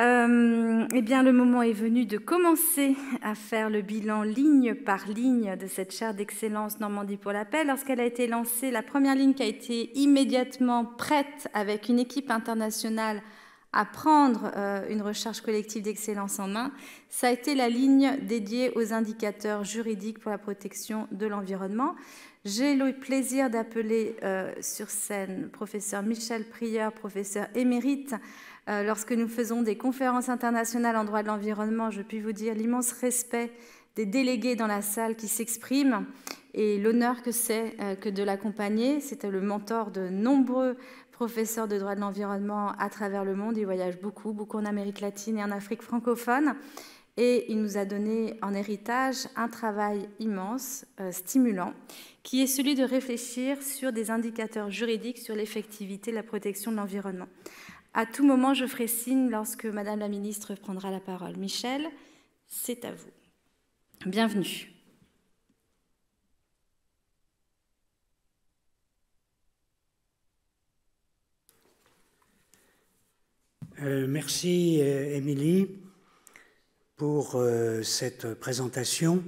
Eh bien, le moment est venu de commencer à faire le bilan ligne par ligne de cette chaire d'excellence Normandie pour la paix. Lorsqu'elle a été lancée, la première ligne qui a été immédiatement prête avec une équipe internationale à prendre une recherche collective d'excellence en main, ça a été la ligne dédiée aux indicateurs juridiques pour la protection de l'environnement. J'ai le plaisir d'appeler sur scène professeur Michel Prieur, professeur émérite. Lorsque nous faisons des conférences internationales en droit de l'environnement, je puis vous dire l'immense respect des délégués dans la salle qui s'expriment et l'honneur que c'est que de l'accompagner. C'était le mentor de nombreux professeurs de droit de l'environnement à travers le monde. Il voyage beaucoup en Amérique latine et en Afrique francophone. Et il nous a donné en héritage un travail immense, stimulant, qui est celui de réfléchir sur des indicateurs juridiques sur l'effectivité de la protection de l'environnement. À tout moment, je ferai signe lorsque Madame la Ministre prendra la parole. Michel, c'est à vous. Bienvenue. Merci, Émilie, pour cette présentation.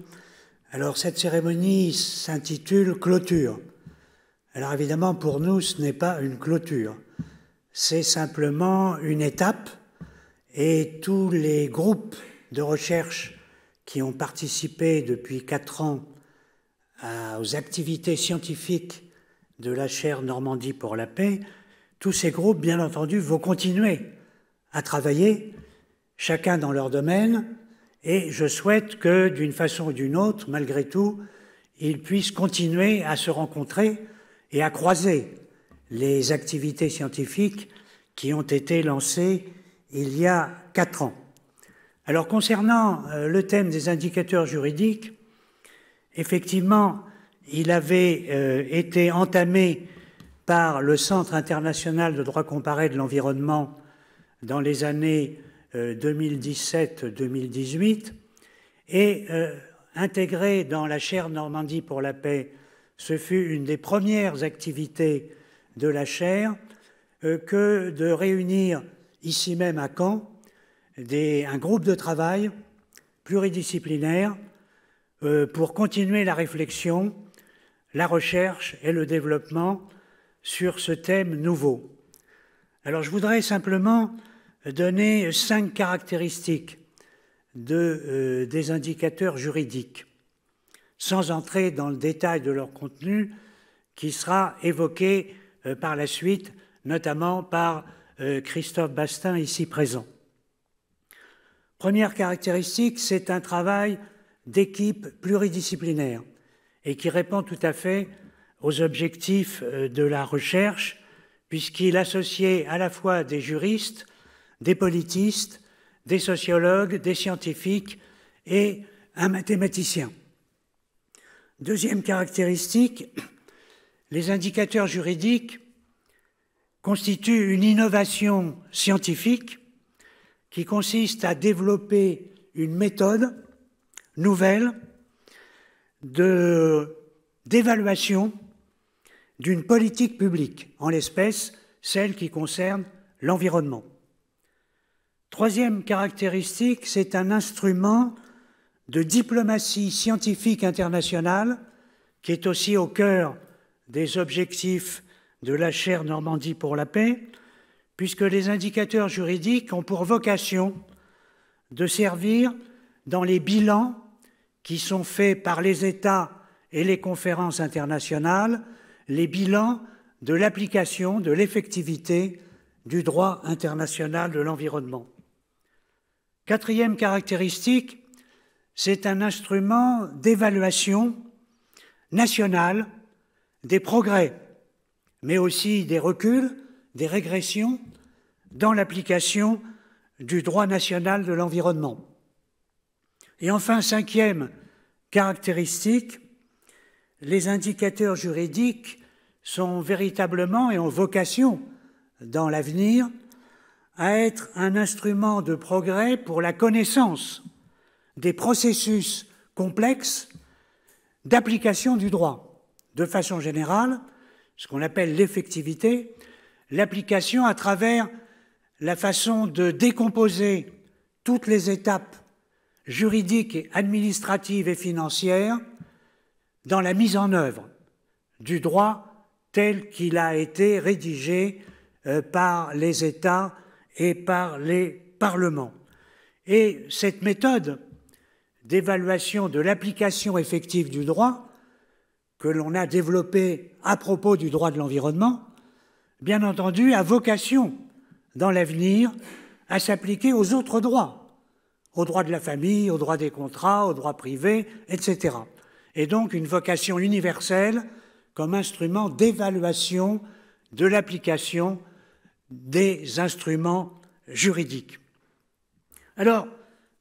Alors, cette cérémonie s'intitule « Clôture ». Alors, évidemment, pour nous, ce n'est pas une clôture. C'est simplement une étape et tous les groupes de recherche qui ont participé depuis 4 ans aux activités scientifiques de la chaire Normandie pour la paix, tous ces groupes, bien entendu, vont continuer à travailler, chacun dans leur domaine, et je souhaite que, d'une façon ou d'une autre, malgré tout, ils puissent continuer à se rencontrer et à croiser les activités scientifiques qui ont été lancées il y a 4 ans. Alors, concernant le thème des indicateurs juridiques, effectivement, il avait été entamé par le Centre international de droit comparé de l'environnement dans les années 2017-2018 et intégré dans la chaire Normandie pour la paix. Ce fut une des premières activités de la chaire que de réunir ici même à Caen un groupe de travail pluridisciplinaire pour continuer la réflexion, la recherche et le développement sur ce thème nouveau. Alors je voudrais simplement donner 5 caractéristiques des indicateurs juridiques, sans entrer dans le détail de leur contenu, qui sera évoqué par la suite, notamment par Christophe Bastin, ici présent. Première caractéristique, c'est un travail d'équipe pluridisciplinaire et qui répond tout à fait aux objectifs de la recherche, puisqu'il associait à la fois des juristes, des politistes, des sociologues, des scientifiques et un mathématicien. Deuxième caractéristique, les indicateurs juridiques constituent une innovation scientifique qui consiste à développer une méthode nouvelle d'évaluation d'une politique publique, en l'espèce celle qui concerne l'environnement. Troisième caractéristique, c'est un instrument de diplomatie scientifique internationale qui est aussi au cœur des objectifs de la chaire Normandie pour la paix, puisque les indicateurs juridiques ont pour vocation de servir dans les bilans qui sont faits par les États et les conférences internationales, les bilans de l'application, de l'effectivité du droit international de l'environnement. Quatrième caractéristique, c'est un instrument d'évaluation nationale des progrès, mais aussi des reculs, des régressions dans l'application du droit national de l'environnement. Et enfin, cinquième caractéristique, les indicateurs juridiques sont véritablement et ont vocation dans l'avenir à être un instrument de progrès pour la connaissance des processus complexes d'application du droit. De façon générale, ce qu'on appelle l'effectivité, l'application à travers la façon de décomposer toutes les étapes juridiques, et administratives et financières dans la mise en œuvre du droit tel qu'il a été rédigé par les États et par les parlements. Et cette méthode d'évaluation de l'application effective du droit que l'on a développée à propos du droit de l'environnement, bien entendu, a vocation, dans l'avenir, à s'appliquer aux autres droits, au droit de la famille, au droit des contrats, au droit privé, etc. Et donc une vocation universelle comme instrument d'évaluation de l'application des instruments juridiques. Alors,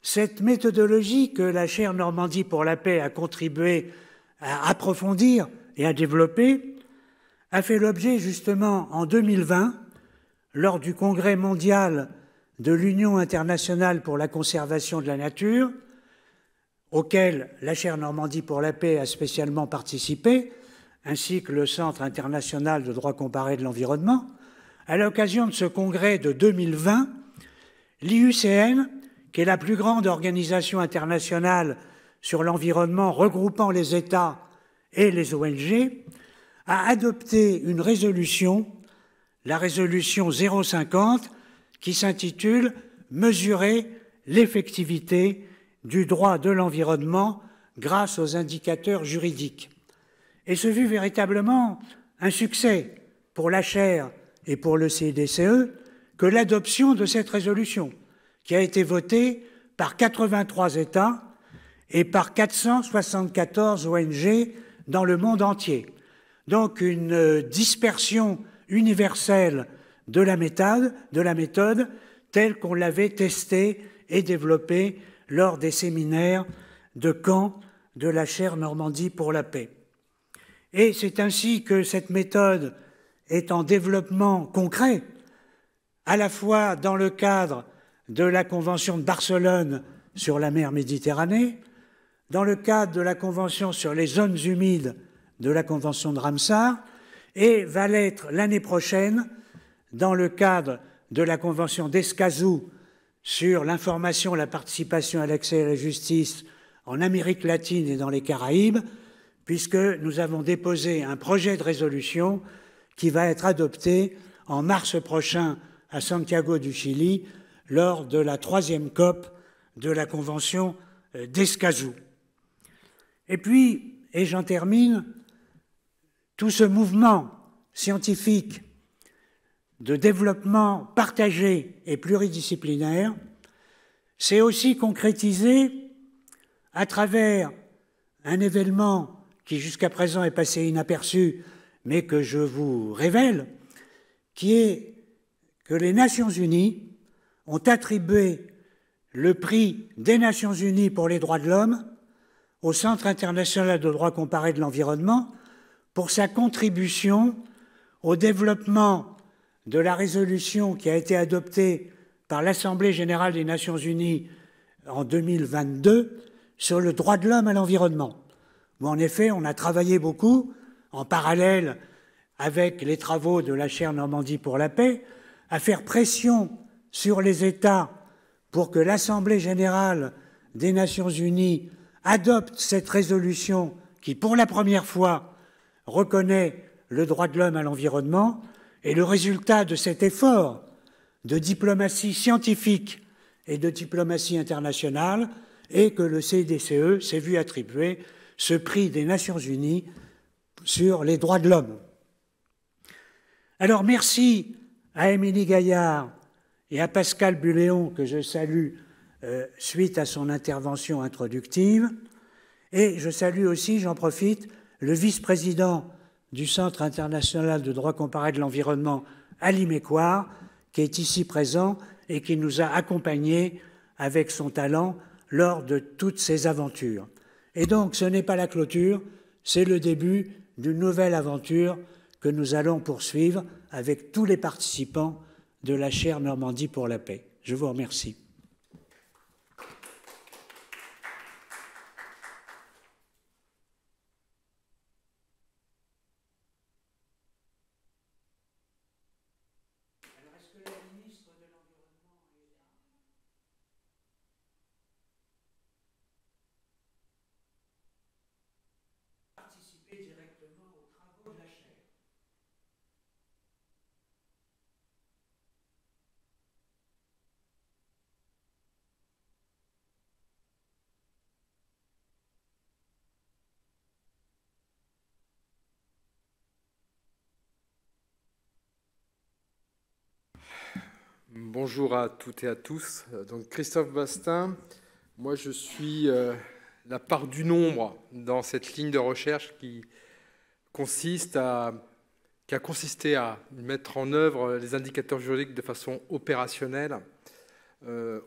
cette méthodologie que la chaire Normandie pour la paix a contribué à approfondir et à développer a fait l'objet justement en 2020, lors du Congrès mondial de l'Union internationale pour la conservation de la nature, auquel la chaire Normandie pour la paix a spécialement participé, ainsi que le Centre international de droit comparé de l'environnement. À l'occasion de ce congrès de 2020, l'IUCN, qui est la plus grande organisation internationale sur l'environnement regroupant les États et les ONG, a adopté une résolution, la résolution 050, qui s'intitule « Mesurer l'effectivité du droit de l'environnement grâce aux indicateurs juridiques ». Et ce fut véritablement un succès pour la chaire et pour le CDCE que l'adoption de cette résolution, qui a été votée par 83 États et par 474 ONG dans le monde entier. Donc une dispersion universelle de la méthode telle qu'on l'avait testée et développée lors des séminaires de Caen de la chaire Normandie pour la paix. Et c'est ainsi que cette méthode est en développement concret, à la fois dans le cadre de la Convention de Barcelone sur la mer Méditerranée, dans le cadre de la Convention sur les zones humides de la Convention de Ramsar, et va l'être l'année prochaine dans le cadre de la Convention d'Escazú sur l'information, la participation à l'accès à la justice en Amérique latine et dans les Caraïbes, puisque nous avons déposé un projet de résolution qui va être adopté en mars prochain à Santiago du Chili lors de la 3e COP de la Convention d'Escazú. Et puis, et j'en termine, tout ce mouvement scientifique de développement partagé et pluridisciplinaire s'est aussi concrétisé à travers un événement qui jusqu'à présent est passé inaperçu, mais que je vous révèle, qui est que les Nations Unies ont attribué le prix des Nations Unies pour les droits de l'homme au Centre international de droit comparé de l'environnement pour sa contribution au développement de la résolution qui a été adoptée par l'Assemblée générale des Nations Unies en 2022 sur le droit de l'homme à l'environnement, où en effet on a travaillé beaucoup en parallèle avec les travaux de la chaire Normandie pour la paix à faire pression sur les États pour que l'Assemblée générale des Nations Unies adopte cette résolution qui, pour la première fois, reconnaît le droit de l'homme à l'environnement. Et le résultat de cet effort de diplomatie scientifique et de diplomatie internationale est que le CDCE s'est vu attribuer ce prix des Nations Unies sur les droits de l'homme. Alors merci à Émilie Gaillard et à Pascal Buléon, que je salue suite à son intervention introductive. Et je salue aussi, j'en profite, le vice-président du Centre international de droit comparé de l'environnement, Ali Mekouar, qui est ici présent et qui nous a accompagnés avec son talent lors de toutes ces aventures. Et donc, ce n'est pas la clôture, c'est le début d'une nouvelle aventure que nous allons poursuivre avec tous les participants de la chaire Normandie pour la paix. Je vous remercie. Alors, est-ce que la ministre de l'Environnement Bonjour à toutes et à tous. Donc Christophe Bastin, moi je suis la part du nombre dans cette ligne de recherche qui a consisté à mettre en œuvre les indicateurs juridiques de façon opérationnelle,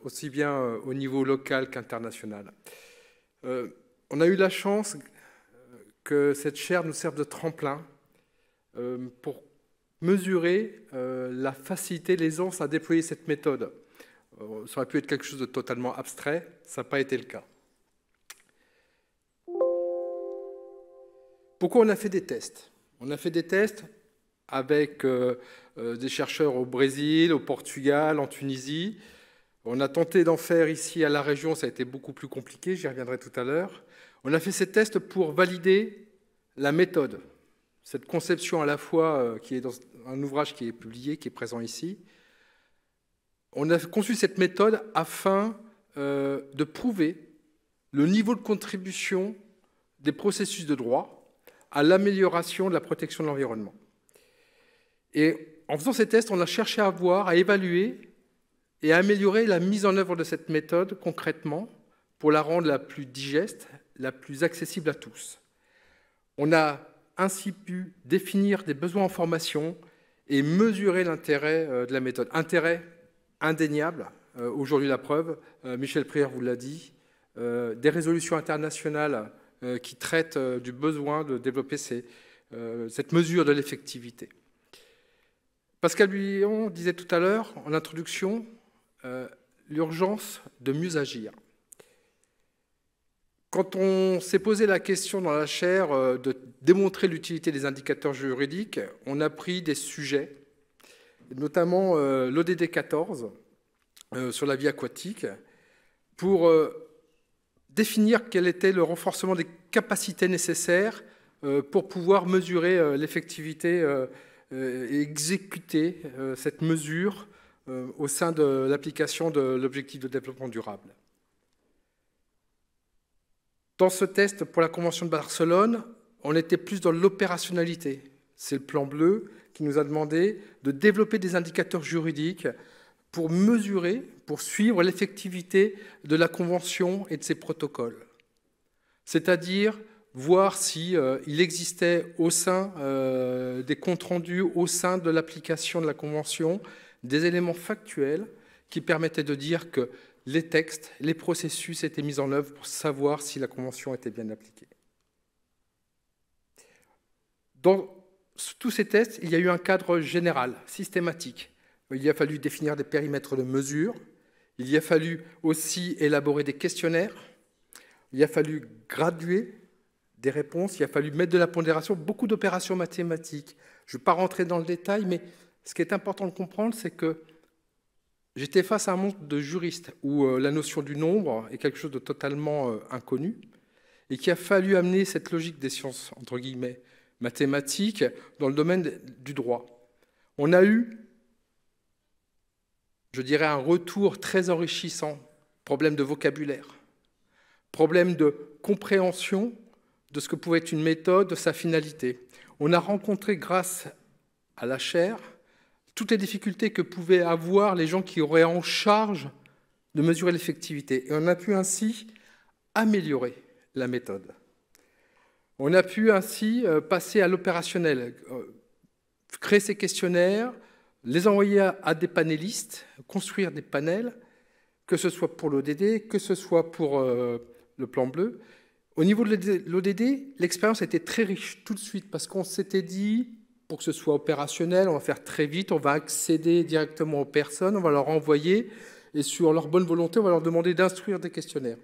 aussi bien au niveau local qu'international. On a eu la chance que cette chaire nous serve de tremplin pour mesurer la facilité, l'aisance à déployer cette méthode. Ça aurait pu être quelque chose de totalement abstrait, ça n'a pas été le cas. Pourquoi on a fait des tests? On a fait des tests avec des chercheurs au Brésil, au Portugal, en Tunisie. On a tenté d'en faire ici à la région, ça a été beaucoup plus compliqué, j'y reviendrai tout à l'heure. On a fait ces tests pour valider la méthode, cette conception à la fois qui est dans un ouvrage qui est publié, qui est présent ici. On a conçu cette méthode afin de prouver le niveau de contribution des processus de droit à l'amélioration de la protection de l'environnement. Et en faisant ces tests, on a cherché à voir, à évaluer et à améliorer la mise en œuvre de cette méthode concrètement pour la rendre la plus digeste, la plus accessible à tous. On a ainsi pu définir des besoins en formation et mesurer l'intérêt de la méthode. Intérêt indéniable, aujourd'hui la preuve, Michel Prieur vous l'a dit, des résolutions internationales qui traitent du besoin de développer cette mesure de l'effectivité. Pascal Buillon disait tout à l'heure, en introduction, l'urgence de mieux agir. Quand on s'est posé la question dans la chaire de démontrer l'utilité des indicateurs juridiques, on a pris des sujets, notamment l'ODD 14 sur la vie aquatique, pour définir quel était le renforcement des capacités nécessaires pour pouvoir mesurer l'effectivité et exécuter cette mesure au sein de l'application de l'objectif de développement durable. Dans ce test pour la Convention de Barcelone, on était plus dans l'opérationnalité. C'est le plan bleu qui nous a demandé de développer des indicateurs juridiques pour mesurer, pour suivre l'effectivité de la Convention et de ses protocoles. C'est-à-dire voir s'il existait au sein des comptes rendus, au sein de l'application de la Convention, des éléments factuels qui permettaient de dire que les textes, les processus étaient mis en œuvre pour savoir si la Convention était bien appliquée. Dans tous ces tests, il y a eu un cadre général, systématique. Il a fallu définir des périmètres de mesure, il y a fallu aussi élaborer des questionnaires, il a fallu graduer des réponses, il a fallu mettre de la pondération, beaucoup d'opérations mathématiques. Je ne vais pas rentrer dans le détail, mais ce qui est important de comprendre, c'est que j'étais face à un monde de juristes où la notion du nombre est quelque chose de totalement inconnu et qu'il a fallu amener cette logique des sciences, entre guillemets, mathématiques dans le domaine du droit. On a eu, je dirais, un retour très enrichissant, problème de vocabulaire, problème de compréhension de ce que pouvait être une méthode, de sa finalité. On a rencontré, grâce à la chaire, toutes les difficultés que pouvaient avoir les gens qui auraient en charge de mesurer l'effectivité. Et on a pu ainsi améliorer la méthode. On a pu ainsi passer à l'opérationnel, créer ces questionnaires, les envoyer à des panélistes, construire des panels, que ce soit pour l'ODD, que ce soit pour le plan bleu. Au niveau de l'ODD, l'expérience était très riche tout de suite parce qu'on s'était dit, pour que ce soit opérationnel, on va faire très vite, on va accéder directement aux personnes, on va leur envoyer, et sur leur bonne volonté, on va leur demander d'instruire des questionnaires.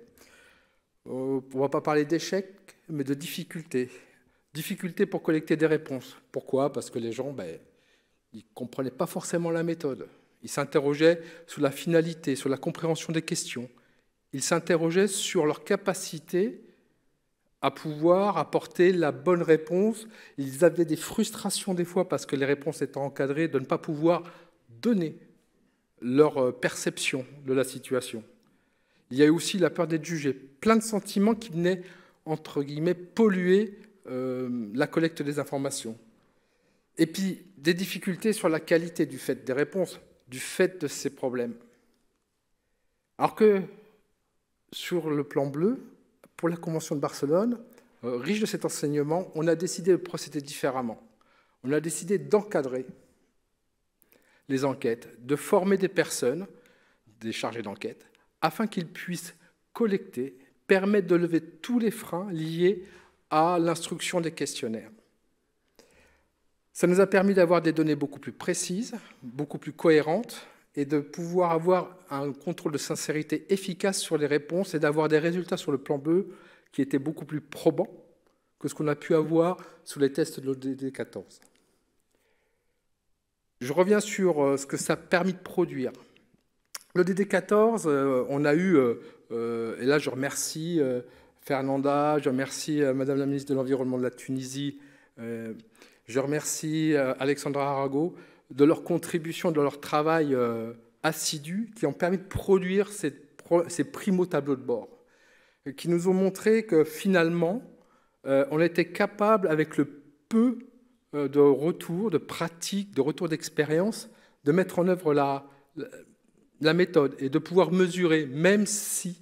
On ne va pas parler d'échecs, mais de difficultés. Difficultés pour collecter des réponses. Pourquoi? Parce que les gens, ils ne comprenaient pas forcément la méthode. Ils s'interrogeaient sur la finalité, sur la compréhension des questions. Ils s'interrogeaient sur leur capacité à pouvoir apporter la bonne réponse. Ils avaient des frustrations des fois parce que les réponses étant encadrées, de ne pas pouvoir donner leur perception de la situation. Il y a aussi la peur d'être jugé. Plein de sentiments qui venaient, entre guillemets, polluer la collecte des informations. Et puis, des difficultés sur la qualité du fait des réponses. du fait de ces problèmes. Alors que sur le plan bleu, pour la Convention de Barcelone, riche de cet enseignement, on a décidé de procéder différemment. On a décidé d'encadrer les enquêtes, de former des personnes, des chargés d'enquête, afin qu'ils puissent collecter, permettre de lever tous les freins liés à l'instruction des questionnaires. Ça nous a permis d'avoir des données beaucoup plus précises, beaucoup plus cohérentes, et de pouvoir avoir un contrôle de sincérité efficace sur les réponses et d'avoir des résultats sur le plan bleu qui étaient beaucoup plus probants que ce qu'on a pu avoir sous les tests de l'ODD 14. Je reviens sur ce que ça a permis de produire. L'ODD 14, on a eu, et là je remercie Fernanda, je remercie Madame la ministre de l'Environnement de la Tunisie, je remercie Alexandra Arago, de leur contribution, de leur travail assidu, qui ont permis de produire ces primo-tableaux de bord, qui nous ont montré que finalement, on était capable, avec le peu de retours, de pratiques, de retours d'expérience, de mettre en œuvre la méthode et de pouvoir mesurer, même si,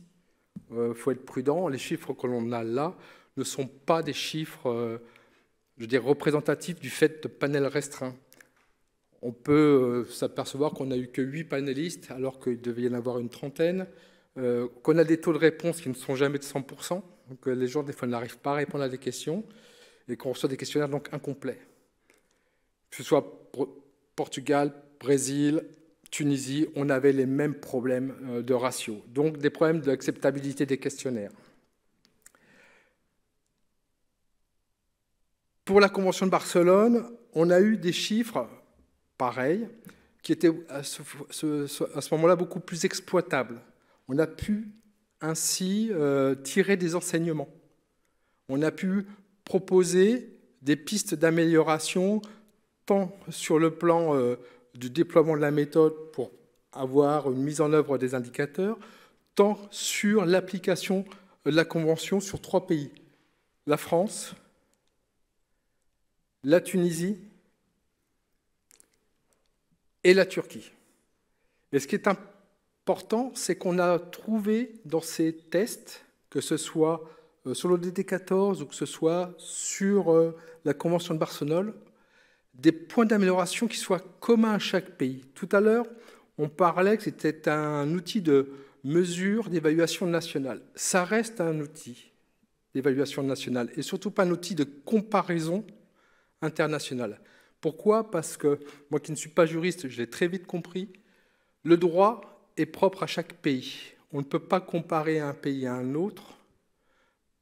faut être prudent, les chiffres que l'on a là ne sont pas des chiffres, je dirais, représentatifs du fait de panels restreints. On peut s'apercevoir qu'on n'a eu que 8 panélistes, alors qu'il devait y en avoir une trentaine, qu'on a des taux de réponse qui ne sont jamais de 100%, que les gens, des fois, n'arrivent pas à répondre à des questions, et qu'on reçoit des questionnaires donc incomplets. Que ce soit Portugal, Brésil, Tunisie, on avait les mêmes problèmes de ratio, donc des problèmes d'acceptabilité des questionnaires. Pour la Convention de Barcelone, on a eu des chiffres pareils, qui étaient à ce moment-là beaucoup plus exploitables. On a pu ainsi tirer des enseignements. On a pu proposer des pistes d'amélioration, tant sur le plan du déploiement de la méthode pour avoir une mise en œuvre des indicateurs, tant sur l'application de la Convention sur 3 pays. La France, la Tunisie et la Turquie. Et ce qui est important, c'est qu'on a trouvé dans ces tests, que ce soit sur l'ODD 14 ou que ce soit sur la Convention de Barcelone, des points d'amélioration qui soient communs à chaque pays. Tout à l'heure, on parlait que c'était un outil de mesure, d'évaluation nationale. Ça reste un outil d'évaluation nationale et surtout pas un outil de comparaison internationale. Pourquoi? Parce que moi qui ne suis pas juriste, je l'ai très vite compris, le droit est propre à chaque pays. On ne peut pas comparer un pays à un autre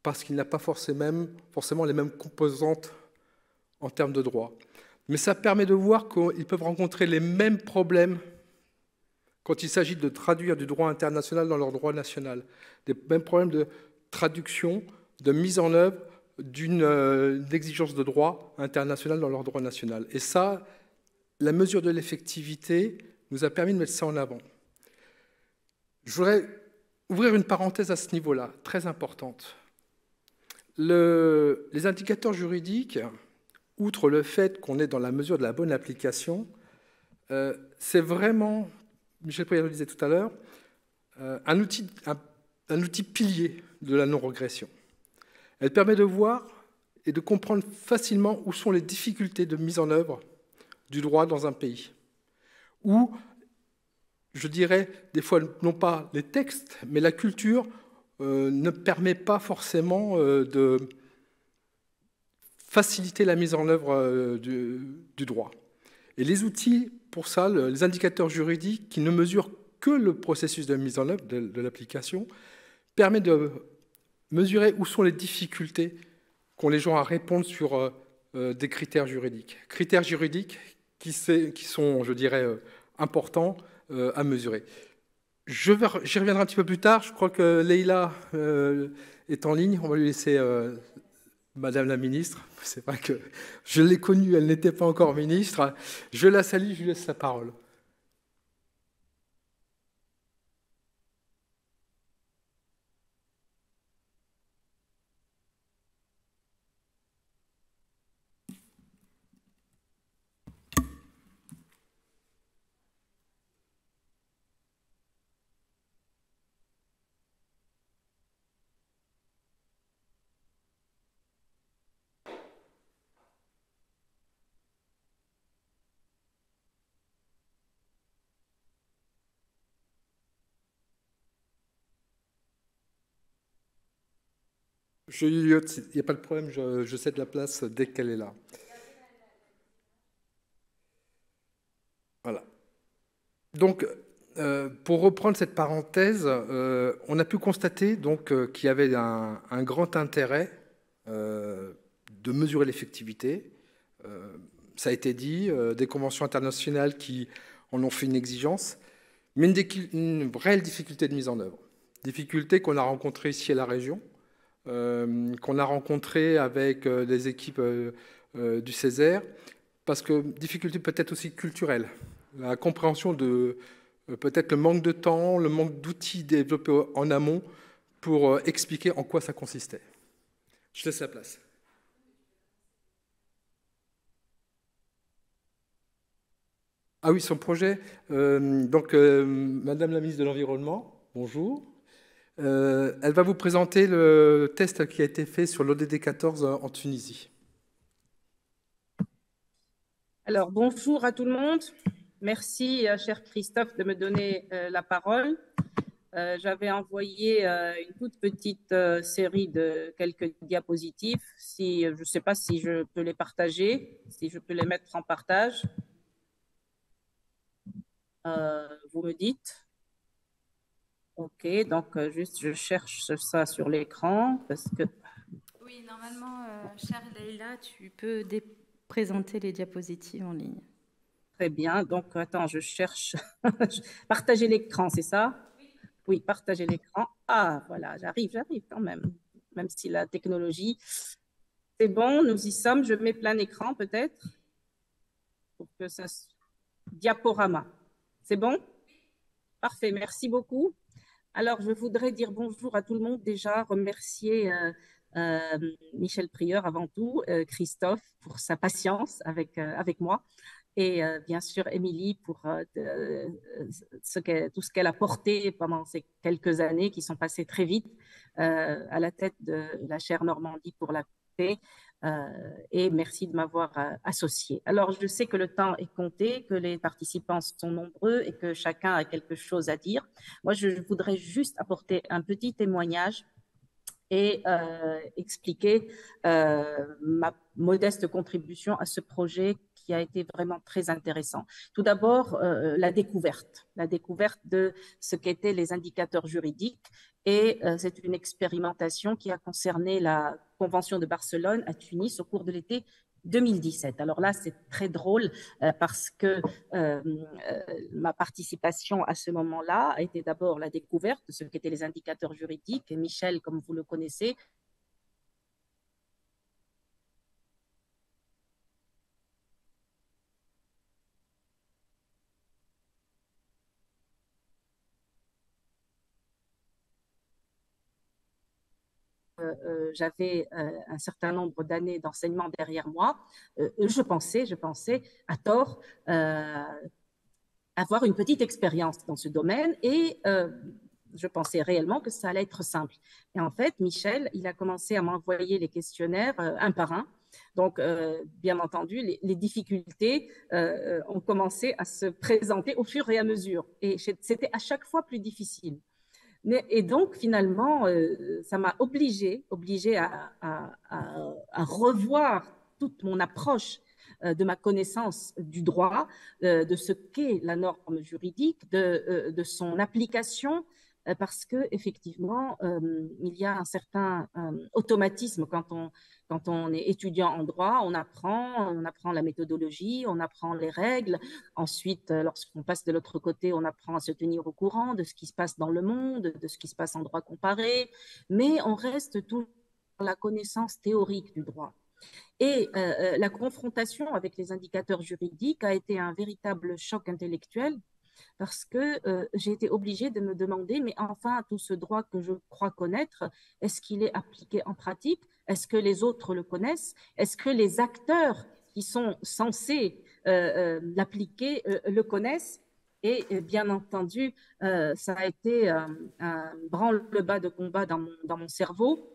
parce qu'il n'a pas forcément les mêmes composantes en termes de droit. Mais ça permet de voir qu'ils peuvent rencontrer les mêmes problèmes quand il s'agit de traduire du droit international dans leur droit national. Des mêmes problèmes de traduction, de mise en œuvre d'une exigence de droit international dans leur droit national. Et ça, la mesure de l'effectivité nous a permis de mettre ça en avant. Je voudrais ouvrir une parenthèse à ce niveau-là, très importante. Les indicateurs juridiques, outre le fait qu'on est dans la mesure de la bonne application, c'est vraiment, Michel Priano le disait tout à l'heure, un outil pilier de la non-régression. Elle permet de voir et de comprendre facilement où sont les difficultés de mise en œuvre du droit dans un pays. Où, je dirais, des fois, non pas les textes, mais la culture ne permet pas forcément de faciliter la mise en œuvre du droit. Et les outils, pour ça, les indicateurs juridiques qui ne mesurent que le processus de mise en œuvre de l'application, permettent de mesurer où sont les difficultés qu'ont les gens à répondre sur des critères juridiques. Critères juridiques qui sont, je dirais, importants à mesurer. J'y reviendrai un petit peu plus tard. Je crois que Leïla est en ligne. On va lui laisser Madame la ministre. C'est vrai que je l'ai connue, elle n'était pas encore ministre. Je la salue, je lui laisse sa parole. Il n'y a pas de problème, je cède la place dès qu'elle est là. Voilà. Donc, pour reprendre cette parenthèse, on a pu constater donc qu'il y avait un grand intérêt de mesurer l'effectivité. Ça a été dit, des conventions internationales qui en ont fait une exigence, mais une réelle difficulté de mise en œuvre. Difficulté qu'on a rencontrée ici à la région, qu'on a rencontrée avec les équipes du Césaire, parce que difficulté peut-être aussi culturelle. La compréhension de peut-être le manque de temps, le manque d'outils développés en amont pour expliquer en quoi ça consistait. Je laisse la place. Ah oui, son projet. Madame la ministre de l'Environnement, bonjour. Elle va vous présenter le test qui a été fait sur l'ODD 14 en Tunisie. Alors, bonjour à tout le monde. Merci, cher Christophe, de me donner la parole. J'avais envoyé une toute petite série de quelques diapositives. Je ne sais pas si je peux les partager, si je peux les mettre en partage. Vous me dites. OK, donc juste je cherche ça sur l'écran parce que... Oui, normalement, chère Leïla, tu peux présenter les diapositives en ligne. Très bien, donc attends, je cherche. Partager l'écran, c'est ça? Oui, partager l'écran. Ah, voilà, j'arrive quand même si la technologie... C'est bon, nous y sommes. Je mets plein écran peut-être pour que ça... Diaporama. C'est bon? Parfait, merci beaucoup. Alors, je voudrais dire bonjour à tout le monde déjà, remercier Michel Prieur avant tout, Christophe pour sa patience avec moi et bien sûr Émilie pour tout ce qu'elle a porté pendant ces quelques années qui sont passées très vite à la tête de la chaire Normandie pour la paix. Et merci de m'avoir associé. Alors, je sais que le temps est compté, que les participants sont nombreux et que chacun a quelque chose à dire. Moi, je voudrais juste apporter un petit témoignage et expliquer ma modeste contribution à ce projet qui a été vraiment très intéressant. Tout d'abord, la découverte de ce qu'étaient les indicateurs juridiques. Et c'est une expérimentation qui a concerné la Convention de Barcelone à Tunis au cours de l'été 2017. Alors là, c'est très drôle parce que ma participation à ce moment-là a été d'abord la découverte de ce qu'étaient les indicateurs juridiques. Et Michel, comme vous le connaissez, j'avais un certain nombre d'années d'enseignement derrière moi, je pensais à tort avoir une petite expérience dans ce domaine et je pensais réellement que ça allait être simple. Et en fait, Michel, il a commencé à m'envoyer les questionnaires un par un. Donc, bien entendu, les difficultés ont commencé à se présenter au fur et à mesure. Et c'était à chaque fois plus difficile. Et donc, finalement, ça m'a obligée à revoir toute mon approche de ma connaissance du droit, de ce qu'est la norme juridique, de son application, parce qu'effectivement, il y a un certain automatisme quand on est étudiant en droit, on apprend la méthodologie, on apprend les règles. Ensuite, lorsqu'on passe de l'autre côté, on apprend à se tenir au courant de ce qui se passe dans le monde, de ce qui se passe en droit comparé, mais on reste toujours dans la connaissance théorique du droit. Et la confrontation avec les indicateurs juridiques a été un véritable choc intellectuel parce que j'ai été obligée de me demander, mais enfin, tout ce droit que je crois connaître, est-ce qu'il est appliqué en pratique? Est-ce que les autres le connaissent? Est-ce que les acteurs qui sont censés l'appliquer le connaissent? Et bien entendu, ça a été un branle-bas de combat dans mon cerveau.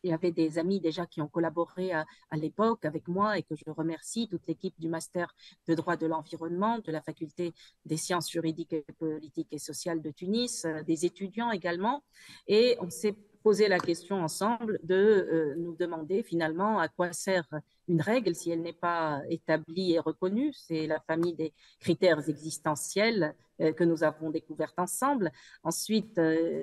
Il y avait des amis déjà qui ont collaboré à l'époque avec moi et que je remercie, toute l'équipe du Master de droit de l'environnement, de la Faculté des sciences juridiques et politiques et sociales de Tunis, des étudiants également. Et on s'est posé la question ensemble de nous demander finalement à quoi sert une règle si elle n'est pas établie et reconnue. C'est la famille des critères existentiels que nous avons découvertes ensemble. Ensuite,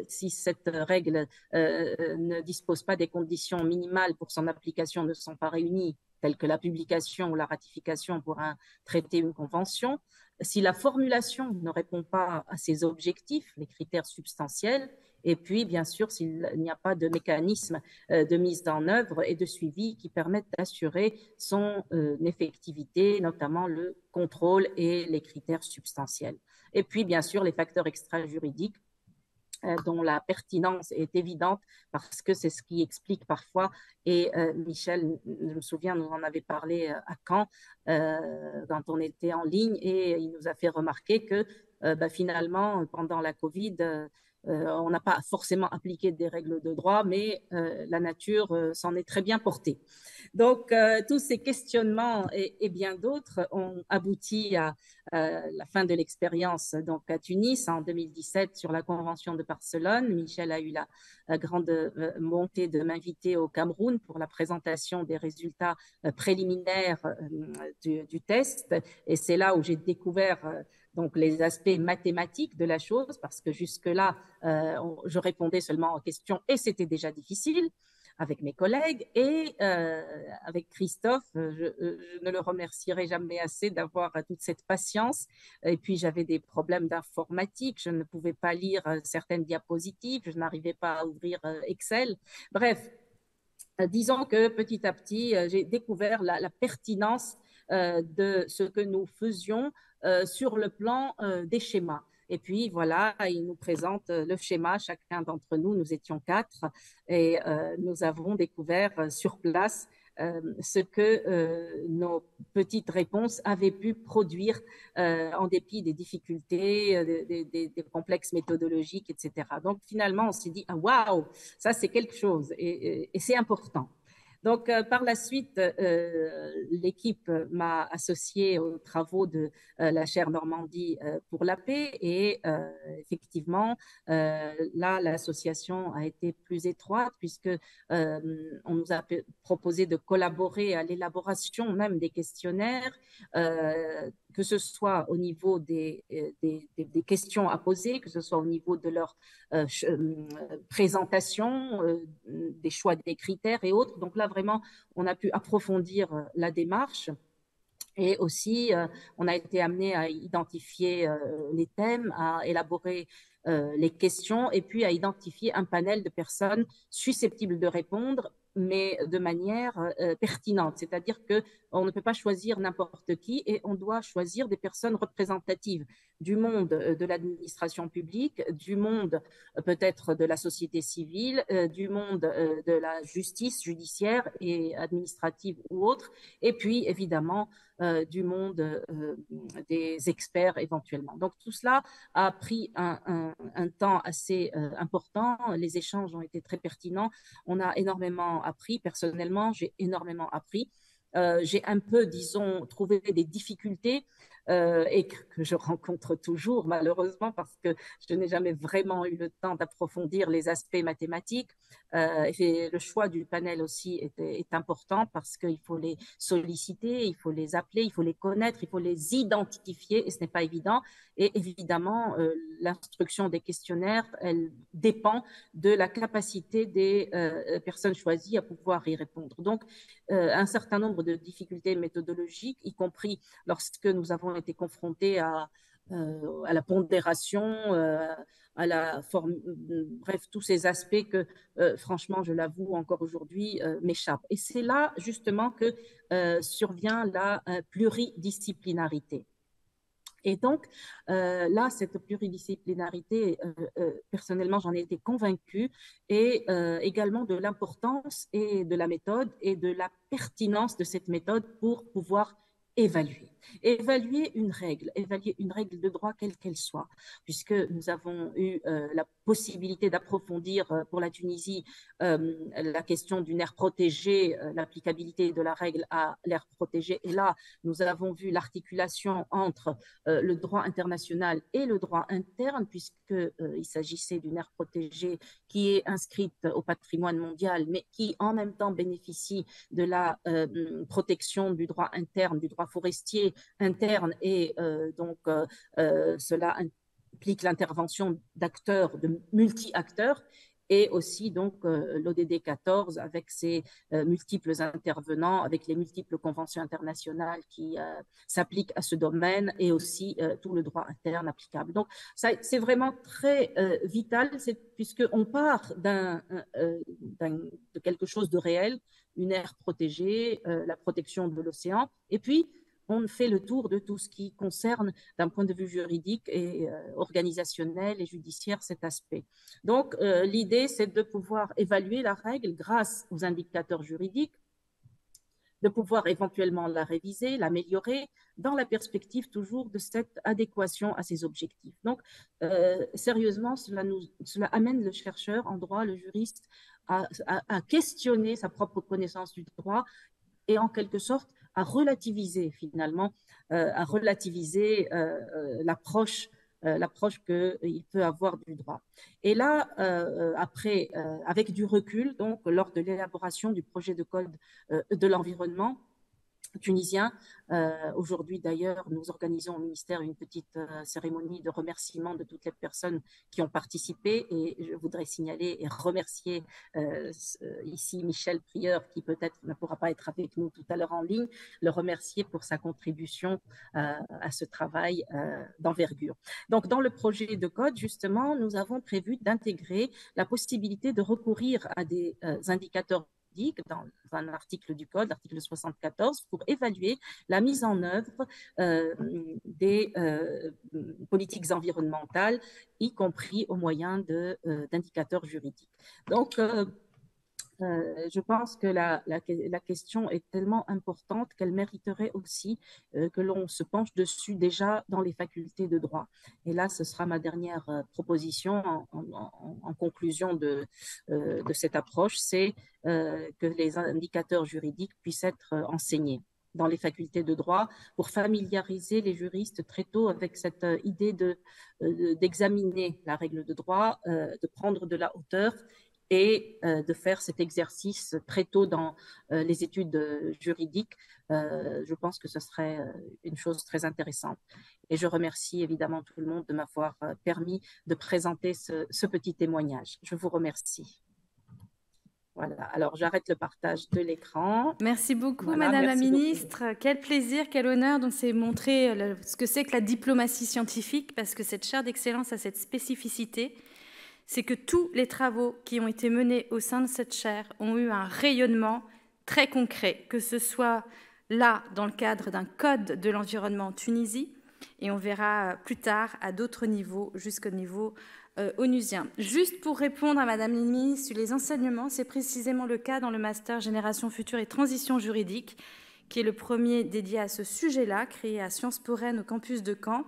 si cette règle ne dispose pas des conditions minimales pour son application ne sont pas réunies, telles que la publication ou la ratification pour un traité ou une convention, si la formulation ne répond pas à ces objectifs, les critères substantiels, et puis, bien sûr, s'il n'y a pas de mécanisme de mise en œuvre et de suivi qui permettent d'assurer son effectivité, notamment le contrôle et les critères substantiels. Et puis, bien sûr, les facteurs extra-juridiques dont la pertinence est évidente parce que c'est ce qui explique parfois, et Michel, je me souviens, nous en avait parlé à Caen quand on était en ligne, et il nous a fait remarquer que finalement, pendant la Covid, on n'a pas forcément appliqué des règles de droit, mais la nature s'en est très bien portée. Donc, tous ces questionnements et bien d'autres ont abouti à la fin de l'expérience donc à Tunis en 2017 sur la Convention de Barcelone. Michel a eu la grande montée de m'inviter au Cameroun pour la présentation des résultats préliminaires du test. Et c'est là où j'ai découvert donc les aspects mathématiques de la chose, parce que jusque-là, je répondais seulement aux questions et c'était déjà difficile avec mes collègues. Et avec Christophe, je ne le remercierai jamais assez d'avoir toute cette patience. Et puis, j'avais des problèmes d'informatique, je ne pouvais pas lire certaines diapositives, je n'arrivais pas à ouvrir Excel. Bref, disons que petit à petit, j'ai découvert la pertinence de ce que nous faisions sur le plan des schémas. Et puis voilà, il nous présente le schéma, chacun d'entre nous, nous étions 4, et nous avons découvert sur place ce que nos petites réponses avaient pu produire en dépit des difficultés, des complexes méthodologiques, etc. Donc finalement, on s'est dit, ah, waouh, ça c'est quelque chose, et c'est important. Donc, par la suite, l'équipe m'a associée aux travaux de la chaire Normandie pour la paix, et effectivement, là, l'association a été plus étroite puisque on nous a proposé de collaborer à l'élaboration même des questionnaires, que ce soit au niveau des questions à poser, que ce soit au niveau de leur présentation, des choix des critères et autres. Donc là, vraiment, on a pu approfondir la démarche. Et aussi, on a été amené à identifier les thèmes, à élaborer les questions, et puis à identifier un panel de personnes susceptibles de répondre, mais de manière pertinente. C'est-à-dire qu'on ne peut pas choisir n'importe qui, et on doit choisir des personnes représentatives du monde de l'administration publique, du monde peut-être de la société civile, du monde de la justice judiciaire et administrative ou autre, et puis évidemment du monde des experts éventuellement. Donc tout cela a pris un temps assez important. Les échanges ont été très pertinents. On a énormément appris. Personnellement, j'ai énormément appris. J'ai un peu, disons, trouvé des difficultés et que je rencontre toujours, malheureusement, parce que je n'ai jamais vraiment eu le temps d'approfondir les aspects mathématiques. Et le choix du panel aussi est important parce qu'il faut les solliciter, il faut les appeler, il faut les connaître, il faut les identifier, et ce n'est pas évident. Et évidemment, l'instruction des questionnaires, elle dépend de la capacité des personnes choisies à pouvoir y répondre. Donc, un certain nombre de difficultés méthodologiques, y compris lorsque nous avons été confrontés à la pondération, à la forme, bref, tous ces aspects que, franchement, je l'avoue, encore aujourd'hui, m'échappent. Et c'est là, justement, que survient la pluridisciplinarité. Et donc, là, cette pluridisciplinarité, personnellement, j'en ai été convaincue, et également de l'importance et de la méthode et de la pertinence de cette méthode pour pouvoir évaluer. évaluer une règle de droit quelle qu'elle soit, puisque nous avons eu la possibilité d'approfondir pour la Tunisie la question d'une aire protégée, l'applicabilité de la règle à l'aire protégée. Et là, nous avons vu l'articulation entre le droit international et le droit interne, puisqu'il s'agissait d'une aire protégée qui est inscrite au patrimoine mondial, mais qui en même temps bénéficie de la protection du droit interne, du droit forestier interne, et donc cela implique l'intervention d'acteurs, de multi-acteurs, et aussi donc l'ODD 14 avec ses multiples intervenants, avec les multiples conventions internationales qui s'appliquent à ce domaine, et aussi tout le droit interne applicable. Donc c'est vraiment très vital, puisqu'on part de quelque chose de réel, une aire protégée, la protection de l'océan, et puis on fait le tour de tout ce qui concerne, d'un point de vue juridique et organisationnel et judiciaire, cet aspect. Donc, l'idée, c'est de pouvoir évaluer la règle grâce aux indicateurs juridiques, de pouvoir éventuellement la réviser, l'améliorer, dans la perspective toujours de cette adéquation à ses objectifs. Donc, sérieusement, cela amène le chercheur en droit, le juriste, à questionner sa propre connaissance du droit, et en quelque sorte à relativiser finalement, l'approche qu'il peut avoir du droit. Et là, après, avec du recul, donc lors de l'élaboration du projet de code de l'environnement tunisien, aujourd'hui d'ailleurs, nous organisons au ministère une petite cérémonie de remerciement de toutes les personnes qui ont participé, et je voudrais signaler et remercier ici Michel Prieur, qui peut-être ne pourra pas être avec nous tout à l'heure en ligne, le remercier pour sa contribution à ce travail d'envergure. Donc dans le projet de code, justement, nous avons prévu d'intégrer la possibilité de recourir à des indicateurs dans un article du Code, l'article 74, pour évaluer la mise en œuvre des politiques environnementales, y compris au moyen d'indicateurs juridiques. Donc, je pense que la question est tellement importante qu'elle mériterait aussi que l'on se penche dessus déjà dans les facultés de droit. Et là, ce sera ma dernière proposition en conclusion de cette approche, c'est que les indicateurs juridiques puissent être enseignés dans les facultés de droit pour familiariser les juristes très tôt avec cette idée d'examiner la règle de droit, de prendre de la hauteur, et de faire cet exercice très tôt dans les études juridiques. Je pense que ce serait une chose très intéressante. Et je remercie évidemment tout le monde de m'avoir permis de présenter ce petit témoignage. Je vous remercie. Voilà, alors j'arrête le partage de l'écran. Merci beaucoup, voilà, Madame la Ministre. Beaucoup. Quel plaisir, quel honneur. Donc, c'est montrer ce que c'est que la diplomatie scientifique, parce que cette chaire d'excellence a cette spécificité, c'est que tous les travaux qui ont été menés au sein de cette chaire ont eu un rayonnement très concret, que ce soit là, dans le cadre d'un code de l'environnement en Tunisie, et on verra plus tard à d'autres niveaux, jusqu'au niveau onusien. Juste pour répondre à Madame la Ministre sur les enseignements, c'est précisément le cas dans le Master Génération Future et Transition Juridique, qui est le premier dédié à ce sujet-là, créé à Sciences Po Rennes au campus de Caen,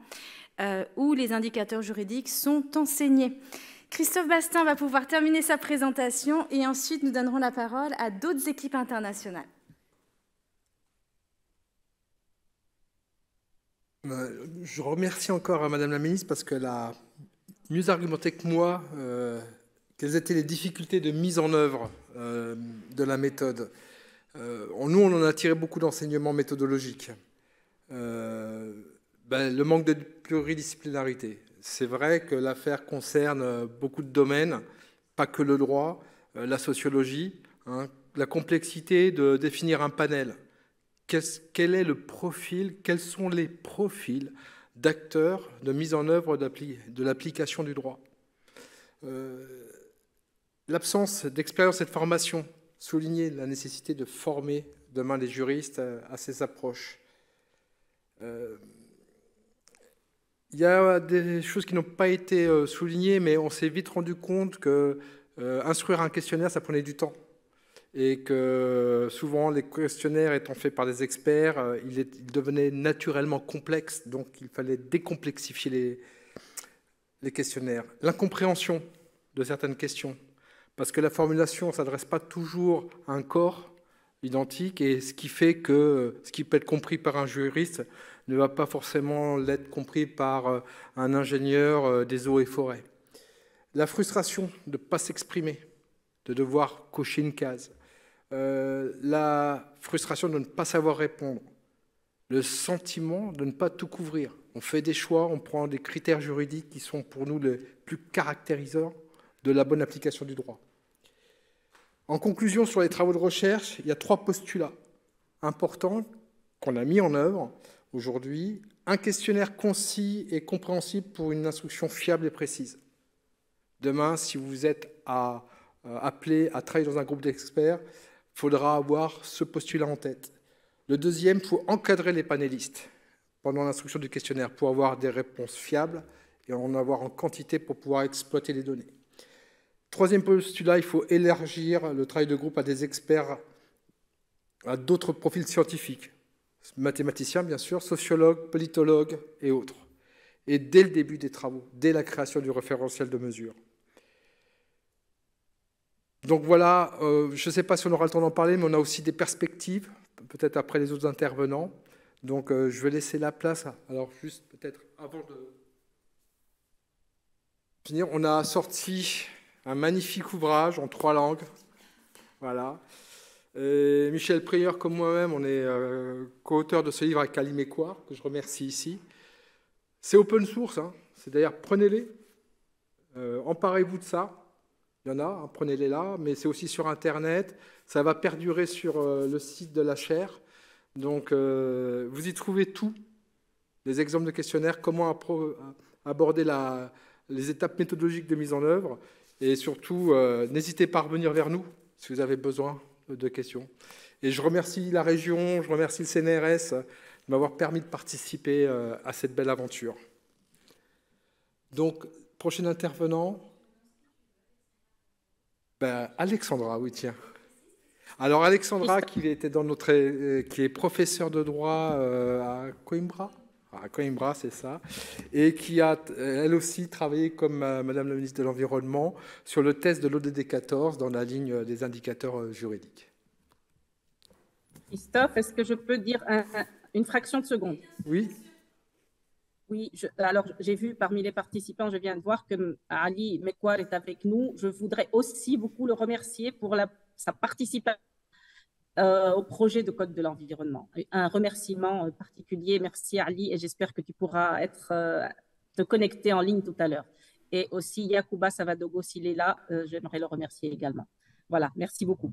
où les indicateurs juridiques sont enseignés. Christophe Bastin va pouvoir terminer sa présentation et ensuite nous donnerons la parole à d'autres équipes internationales. Je remercie encore à Madame la Ministre parce qu'elle a mieux argumenté que moi quelles étaient les difficultés de mise en œuvre de la méthode. Nous, on en a tiré beaucoup d'enseignements méthodologiques. Le manque de pluridisciplinarité. C'est vrai que l'affaire concerne beaucoup de domaines, pas que le droit, la sociologie, la complexité de définir un panel. Quel est le profil, quels sont les profils d'acteurs de mise en œuvre de l'application du droit. L'absence d'expérience et de formation soulignait la nécessité de former demain les juristes à ces approches. Il y a des choses qui n'ont pas été soulignées, mais on s'est vite rendu compte que instruire un questionnaire, ça prenait du temps. et que souvent les questionnaires étant faits par des experts, ils devenaient naturellement complexes, donc il fallait décomplexifier les questionnaires. L'incompréhension de certaines questions, parce que la formulation ne s'adresse pas toujours à un corps identique, et ce qui fait que ce qui peut être compris par un juriste ne va pas forcément l'être compris par un ingénieur des eaux et forêts. La frustration de ne pas s'exprimer, de devoir cocher une case. La frustration de ne pas savoir répondre. Le sentiment de ne pas tout couvrir. On fait des choix, on prend des critères juridiques qui sont pour nous les plus caractérisants de la bonne application du droit. En conclusion, sur les travaux de recherche, il y a 3 postulats importants qu'on a mis en œuvre aujourd'hui. Un questionnaire concis et compréhensible pour une instruction fiable et précise. Demain, si vous êtes appelé à travailler dans un groupe d'experts, il faudra avoir ce postulat en tête. Le deuxième, il faut encadrer les panélistes pendant l'instruction du questionnaire pour avoir des réponses fiables et en avoir en quantité pour pouvoir exploiter les données. Troisième postulat, il faut élargir le travail de groupe à des experts, à d'autres profils scientifiques, mathématiciens bien sûr, sociologues, politologues et autres. Et dès le début des travaux, dès la création du référentiel de mesure. Donc voilà, je ne sais pas si on aura le temps d'en parler, mais on a aussi des perspectives, peut-être après les autres intervenants. Donc je vais laisser la place. Alors juste peut-être avant de finir, on a sorti un magnifique ouvrage en 3 langues. Voilà. Et Michel Prieur, comme moi-même, on est co-auteur de ce livre avec Ali Mekouar, que je remercie ici. C'est open source, hein. C'est d'ailleurs, prenez-les, emparez-vous de ça. Il y en a, hein, prenez-les là, mais c'est aussi sur Internet. Ça va perdurer sur le site de la chaire. Donc, vous y trouvez tout, des exemples de questionnaires, comment aborder les étapes méthodologiques de mise en œuvre. Et surtout, n'hésitez pas à revenir vers nous si vous avez besoin de questions. Et je remercie la région, je remercie le CNRS de m'avoir permis de participer à cette belle aventure. Donc, prochain intervenant, Alexandra, oui, tiens. Alors, Alexandra, qui est professeure de droit à Coimbra. À Coimbra, c'est ça. Et qui a, elle aussi, travaillé comme Madame la ministre de l'Environnement sur le test de l'ODD 14 dans la ligne des indicateurs juridiques. Christophe, est-ce que je peux dire une fraction de seconde? Oui. Oui, alors j'ai vu parmi les participants, je viens de voir que Ali Mekouar est avec nous. Je voudrais aussi beaucoup le remercier pour sa participation au projet de Code de l'environnement. Un remerciement particulier. Merci Ali, et j'espère que tu pourras te connecter en ligne tout à l'heure. Et aussi Yacouba Savadogo, s'il est là, j'aimerais le remercier également. Voilà, merci beaucoup.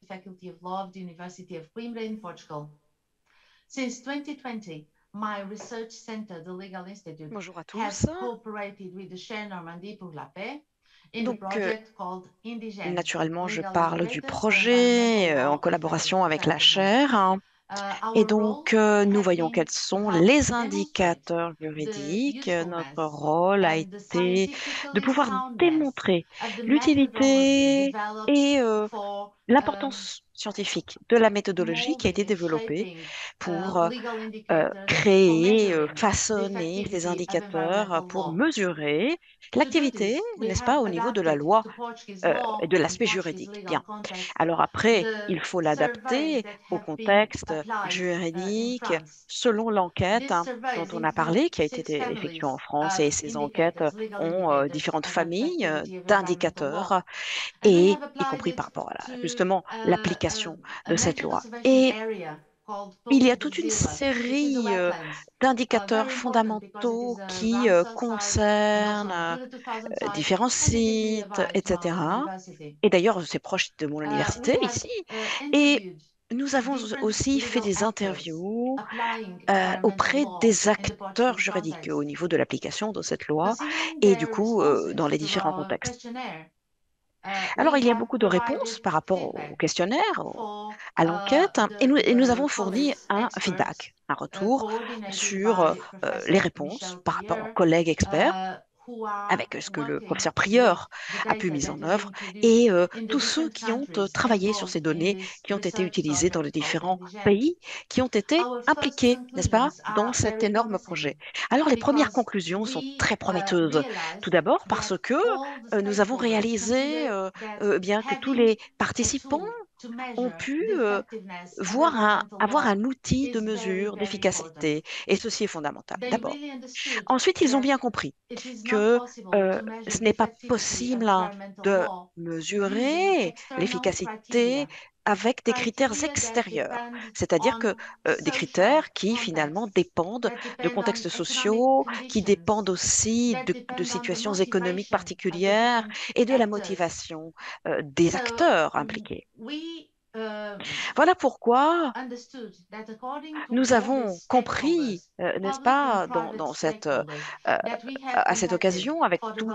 Faculty of Law of the University of Coimbra in Portugal. Since 2020, my research center, the Legal Institute, Bonjour à has tous. cooperated with the Chaire Normandie pour la paix in Donc, a project called Indigène. naturellement, je Legal parle du Indicators for projet Environmental Law en in collaboration avec la Federal chaire. Hein. Et Our donc, role nous has voyons been quels sont how les to demonstrate indicateurs the juridiques. Notre usefulness rôle a and the été de scientifically pouvoir soundness démontrer of the methodology l'utilité developed et for l'importance scientifique de la méthodologie qui a été molding and développée shaping pour legal indicators for créer, measuring the façonner ces effectivity of indicateurs environmental pour law. mesurer To do l'activité, this, we n'est-ce pas, have au niveau de la adapted loi to Portuguese et law de and l'aspect Portuguese juridique. legal Bien. context, Alors après, the il faut surveys l'adapter that au have been contexte applied in juridique France. selon l'enquête These dont surveys on a include parlé, qui a 6 été effectuée en families France. of Et ces enquêtes indicators, legal ont indicators différentes about the familles activity of environmental law. d'indicateurs, And we et have y applied compris it par rapport à to justement l'application a de cette nature loi. conservation Et area called il y a Povo de toute une Zila, which is a série wetlands. d'indicateurs Very important because it is fondamentaux a qui Ramsar site and also concernent a Natura 2000 site, différents and it is sites, nearby to our etc. university. Et d'ailleurs, c'est proche de mon We université have ici. Et interviewed nous avons different aussi fait legal des actors interviews applying environmental auprès law des in the acteurs Portuguese juridiques au context. niveau de l'application de cette loi Considering et du their coup dans responses les to différents our contextes. questionnaire, Alors, il y a beaucoup de réponses par rapport au questionnaire, à l'enquête, et nous avons fourni un feedback, un retour sur les réponses par rapport aux collègues experts, avec ce que le professeur Prieur a pu mettre en œuvre, et tous ceux qui ont travaillé sur ces données qui ont été utilisées dans les différents pays qui ont été impliqués, n'est-ce pas, dans cet énorme projet. Alors, les premières conclusions sont très prometteuses. Tout d'abord parce que nous avons réalisé bien que tous les participants ont pu avoir un outil de mesure d'efficacité, et ceci est fondamental, d'abord. Ensuite, ils ont bien compris que ce n'est pas possible de mesurer l'efficacité avec des critères extérieurs, c'est-à-dire que des critères qui finalement dépendent de contextes sociaux, qui dépendent aussi de situations économiques particulières et de la motivation des acteurs impliqués. Voilà pourquoi nous avons compris, n'est-ce pas, à cette occasion, avec tous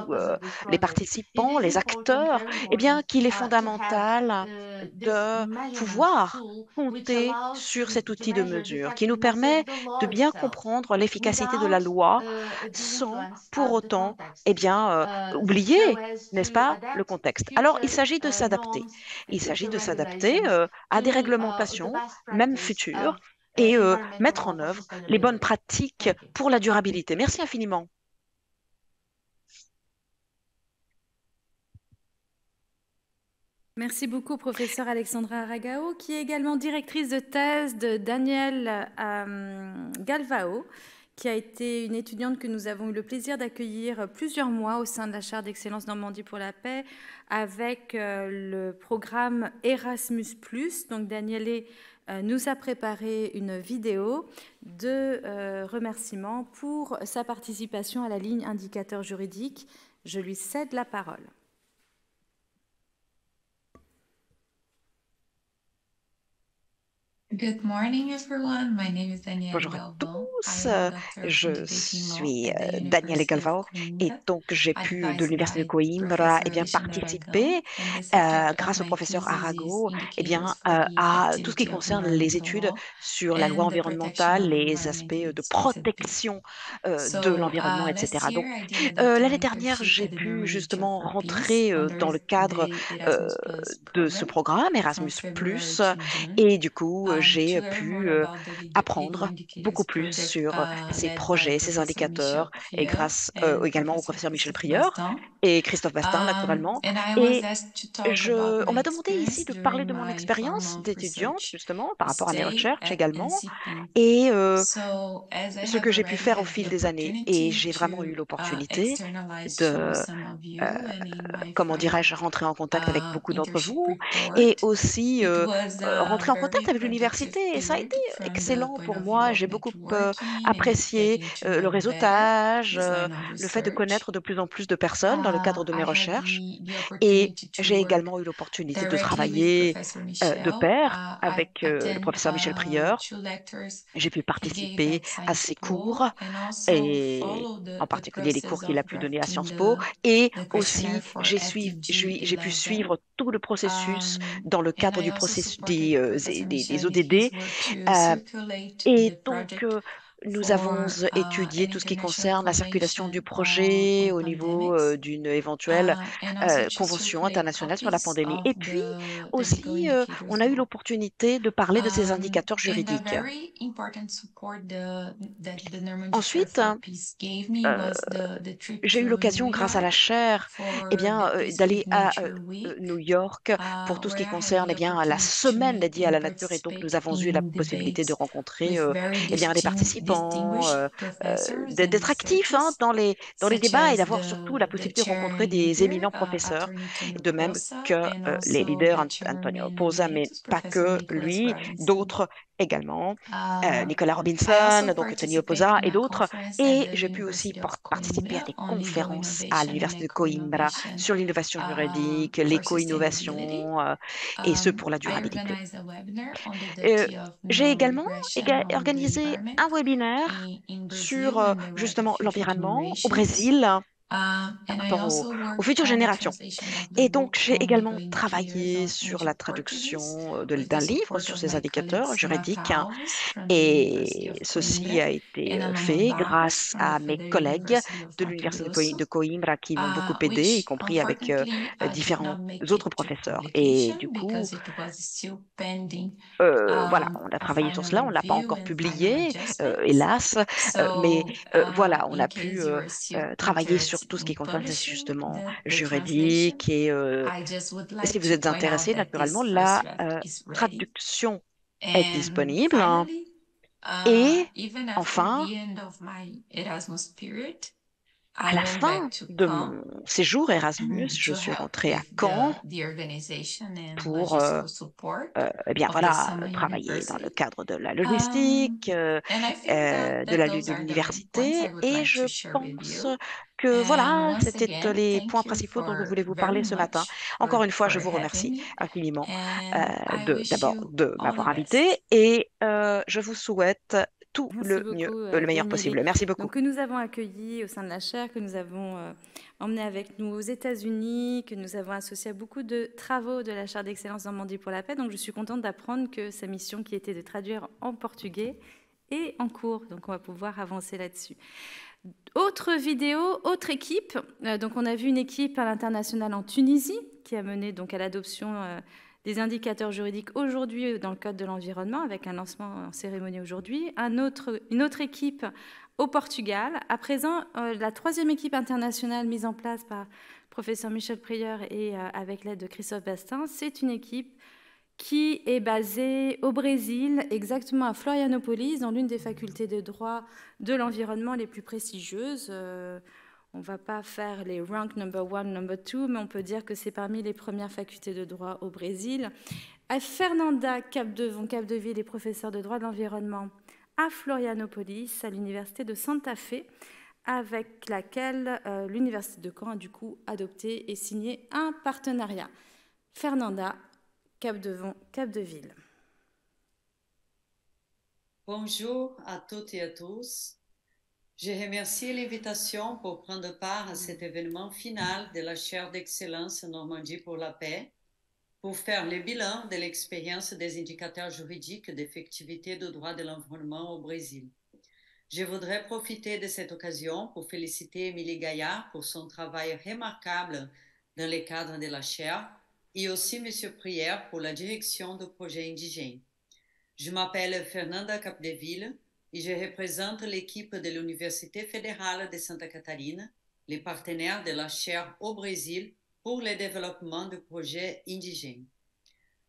les participants, les acteurs, eh bien, qu'il est fondamental de pouvoir compter sur cet outil de mesure qui nous permet de bien comprendre l'efficacité de la loi sans pour autant, eh bien, oublier, n'est-ce pas, le contexte. Alors, il s'agit de s'adapter. Il s'agit de s'adapter à des réglementations, même futures, et mettre en œuvre les bonnes pratiques pour la durabilité. Merci infiniment. Merci beaucoup, professeur Alexandra Aragao, qui est également directrice de thèse de Daniel Galvao, qui a été une étudiante que nous avons eu le plaisir d'accueillir plusieurs mois au sein de la chaire d'excellence Normandie pour la paix avec le programme Erasmus+. Donc Daniele nous a préparé une vidéo de remerciements pour sa participation à la ligne indicateur juridique. Je lui cède la parole. Good morning, everyone. My name is Danielle Bonjour à Galvao. tous, je suis Daniele Galvao et donc j'ai pu de l'Université de Coimbra participer grâce au professeur Arago à tout ce qui concerne les études sur la loi environnementale, les aspects de protection de l'environnement, etc. Donc l'année dernière, j'ai pu justement rentrer dans le cadre de ce programme Erasmus+, et du coup, j'ai pu apprendre beaucoup plus sur ces projets, ces indicateurs, et grâce également au professeur Michel Prieur et Christophe Bastin, naturellement. Et on m'a demandé ici de parler de mon expérience d'étudiante, justement, par rapport à mes recherches également, et ce que j'ai pu faire au fil des années. Et j'ai vraiment eu l'opportunité de comment dirais-je, rentrer en contact avec beaucoup d'entre vous et aussi rentrer en contact avec l'université. Et ça a été excellent pour moi. J'ai beaucoup apprécié le réseautage, le fait de connaître de plus en plus de personnes dans le cadre de mes recherches. Et j'ai également eu l'opportunité de travailler de pair avec le professeur Michel Prieur. J'ai pu participer à ses cours, et en particulier les cours qu'il a pu donner à Sciences Po. Et aussi, j'ai pu suivre tout le processus dans le cadre du processus des ODD. Et donc, nous avons étudié tout ce qui concerne la circulation du projet au niveau d'une éventuelle convention internationale sur la pandémie. Et puis aussi, on a eu l'opportunité de parler de ces indicateurs juridiques. Ensuite, j'ai eu l'occasion, grâce à la chaire, d'aller à New York pour tout ce qui concerne la semaine dédiée à la nature. Et donc, nous avons eu la possibilité de rencontrer les participants, d'être actifs dans les débats et d'avoir surtout la possibilité de rencontrer des éminents professeurs, de même que les leaders, Antonio Posa, mais pas que lui, d'autres également, Nicolas Robinson, donc Tony Oposa et d'autres. Et j'ai pu aussi participer à des conférences à l'Université de Coimbra sur l'innovation juridique, l'éco-innovation et ce pour la durabilité. J'ai également organisé un webinaire sur justement l'environnement au Brésil, par rapport aux futures générations. Et donc, j'ai également travaillé sur la traduction d'un livre sur ces indicateurs juridiques, et ceci a été fait grâce à mes collègues de l'Université de Coimbra qui m'ont beaucoup aidé, y compris avec différents autres professeurs. Et du coup, voilà, on a travaillé sur cela, on ne l'a pas encore publié, hélas, mais voilà, on a pu travailler sur tout ce qui concerne ces ajustements juridiques et si vous êtes intéressé, naturellement, la traduction est disponible. Et enfin, à la fin de mon séjour Erasmus, je suis rentrée à Caen pour eh bien, voilà, travailler dans le cadre de la logistique, de l'université. Et je pense que voilà, c'était les points principaux dont je voulais vous parler ce matin. Encore une fois, je vous remercie infiniment d'abord de m'avoir invité et je vous souhaite tout Merci le beaucoup, mieux, le meilleur Daniele. possible. Merci beaucoup. Donc, que nous avons accueilli au sein de la chaire, que nous avons emmené avec nous aux États-Unis, que nous avons associé à beaucoup de travaux de la chaire d'excellence Normandie pour la paix. Donc, je suis contente d'apprendre que sa mission, qui était de traduire en portugais, est en cours. Donc, on va pouvoir avancer là-dessus. Autre vidéo, autre équipe. Donc, on a vu une équipe à l'international en Tunisie qui a mené donc à l'adoption des indicateurs juridiques aujourd'hui dans le Code de l'environnement, avec un lancement en cérémonie aujourd'hui. Une autre équipe au Portugal. À présent, la troisième équipe internationale mise en place par le professeur Michel Prieur et avec l'aide de Christophe Bastin, c'est une équipe qui est basée au Brésil, exactement à Florianópolis, dans l'une des facultés de droit de l'environnement les plus prestigieuses. On ne va pas faire les rank number 1, number 2, mais on peut dire que c'est parmi les premières facultés de droit au Brésil. À Fernanda Capdeville est professeure de droit de l'environnement à Florianópolis, à l'université de Santa Fe, avec laquelle l'université de Caen a du coup adopté et signé un partenariat. Fernanda Capdeville. Bonjour à toutes et à tous. Je remercie l'invitation pour prendre part à cet événement final de la chaire d'excellence Normandie pour la paix, pour faire le bilan de l'expérience des indicateurs juridiques d'effectivité du droit de l'environnement au Brésil. Je voudrais profiter de cette occasion pour féliciter Émilie Gaillard pour son travail remarquable dans le cadre de la chaire et aussi M. Prière pour la direction du projet indigène. Je m'appelle Fernanda Capdeville et je représente l'équipe de l'Université fédérale de Santa Catarina, les partenaires de la chaire au Brésil pour le développement du projet indigène.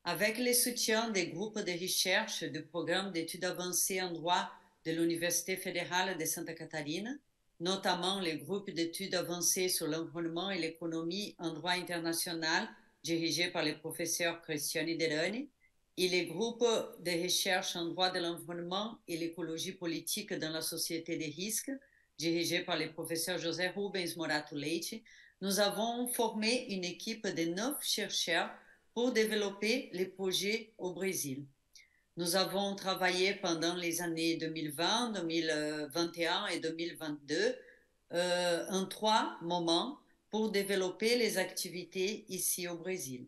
Avec le soutien des groupes de recherche du programme d'études avancées en droit de l'Université fédérale de Santa Catarina, notamment le groupe d'études avancées sur l'environnement et l'économie en droit international dirigé par le professeur Cristiani Derani, et les groupes de recherche en droit de l'environnement et l'écologie politique dans la société des risques, dirigé par le professeur José Rubens Morato Leite, nous avons formé une équipe de 9 chercheurs pour développer les projets au Brésil. Nous avons travaillé pendant les années 2020, 2021 et 2022 en 3 moments pour développer les activités ici au Brésil.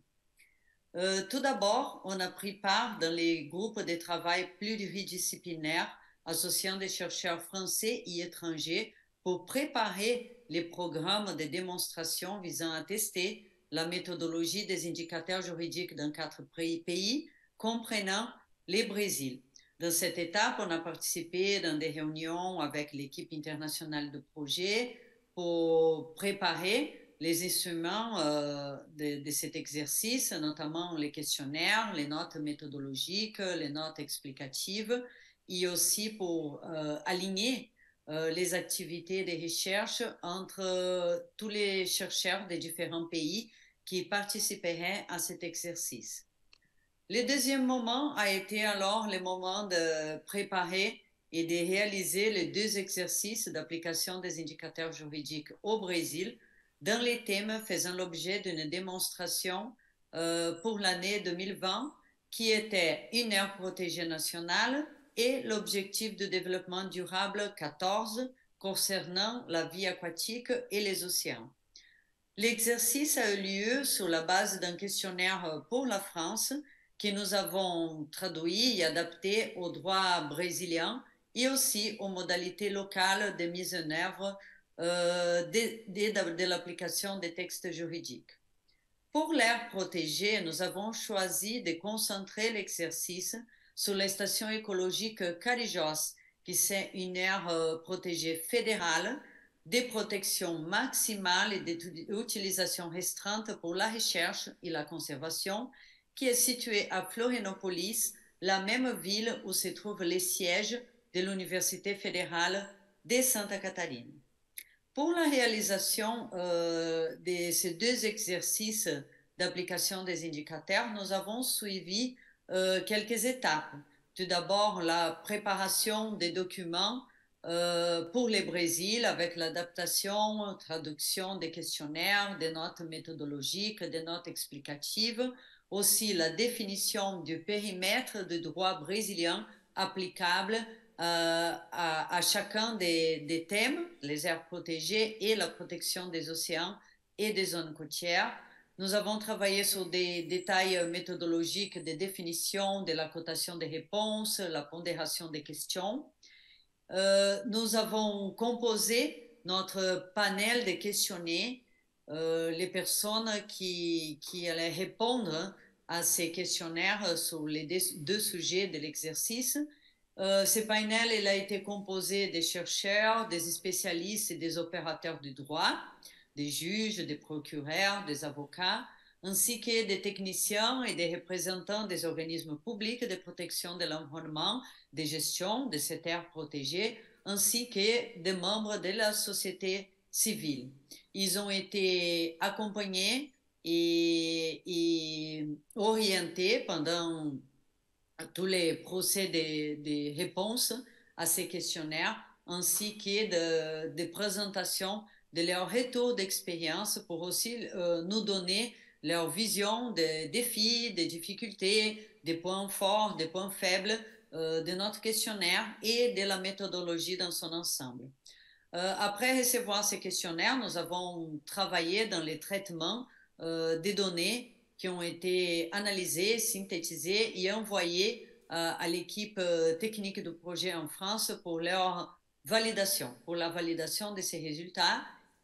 Tout d'abord, on a pris part dans les groupes de travail pluridisciplinaires associant des chercheurs français et étrangers pour préparer les programmes de démonstration visant à tester la méthodologie des indicateurs juridiques dans 4 pays, comprenant le Brésil. Dans cette étape, on a participé dans des réunions avec l'équipe internationale de projet pour préparer les instruments de cet exercice, notamment les questionnaires, les notes méthodologiques, les notes explicatives, et aussi pour aligner les activités de recherche entre tous les chercheurs des différents pays qui participeraient à cet exercice. Le deuxième moment a été alors le moment de préparer et de réaliser les 2 exercices d'application des indicateurs juridiques au Brésil, dans les thèmes faisant l'objet d'une démonstration pour l'année 2020, qui était une aire protégée nationale et l'objectif de développement durable 14, concernant la vie aquatique et les océans. L'exercice a eu lieu sur la base d'un questionnaire pour la France que nous avons traduit et adapté au droit brésilien et aussi aux modalités locales de mise en œuvre de l'application des textes juridiques. Pour l'aire protégée, nous avons choisi de concentrer l'exercice sur les stations écologiques Carijós, qui c'est une aire protégée fédérale, des protections maximales et d'utilisation restreinte pour la recherche et la conservation, qui est située à Florianópolis, la même ville où se trouvent les sièges de l'Université fédérale de Santa Catarina. Pour la réalisation de ces deux exercices d'application des indicateurs, nous avons suivi quelques étapes. Tout d'abord, la préparation des documents pour le Brésil avec l'adaptation, traduction des questionnaires, des notes méthodologiques, des notes explicatives, aussi la définition du périmètre de droit brésilien applicable à chacun des thèmes, les aires protégées et la protection des océans et des zones côtières. Nous avons travaillé sur des détails méthodologiques de définition de la cotation des réponses, la pondération des questions. Nous avons composé notre panel de questionnaires, les personnes qui allaient répondre à ces questionnaires sur les deux sujets de l'exercice. Ce panel il a été composé des chercheurs, des spécialistes et des opérateurs du droit, des juges, des procureurs, des avocats, ainsi que des techniciens et des représentants des organismes publics de protection de l'environnement, de gestion de cette aire protégée, ainsi que des membres de la société civile. Ils ont été accompagnés et orientés pendant tous les procès de réponse à ces questionnaires, ainsi que de présentations de leur retour d'expérience pour aussi nous donner leur vision des défis, des difficultés, des points forts, des points faibles de notre questionnaire et de la méthodologie dans son ensemble. Après recevoir ces questionnaires, nous avons travaillé dans les traitements des données qui ont été analysées, synthétisées et envoyées à l'équipe technique du projet en France pour leur validation, pour la validation de ces résultats.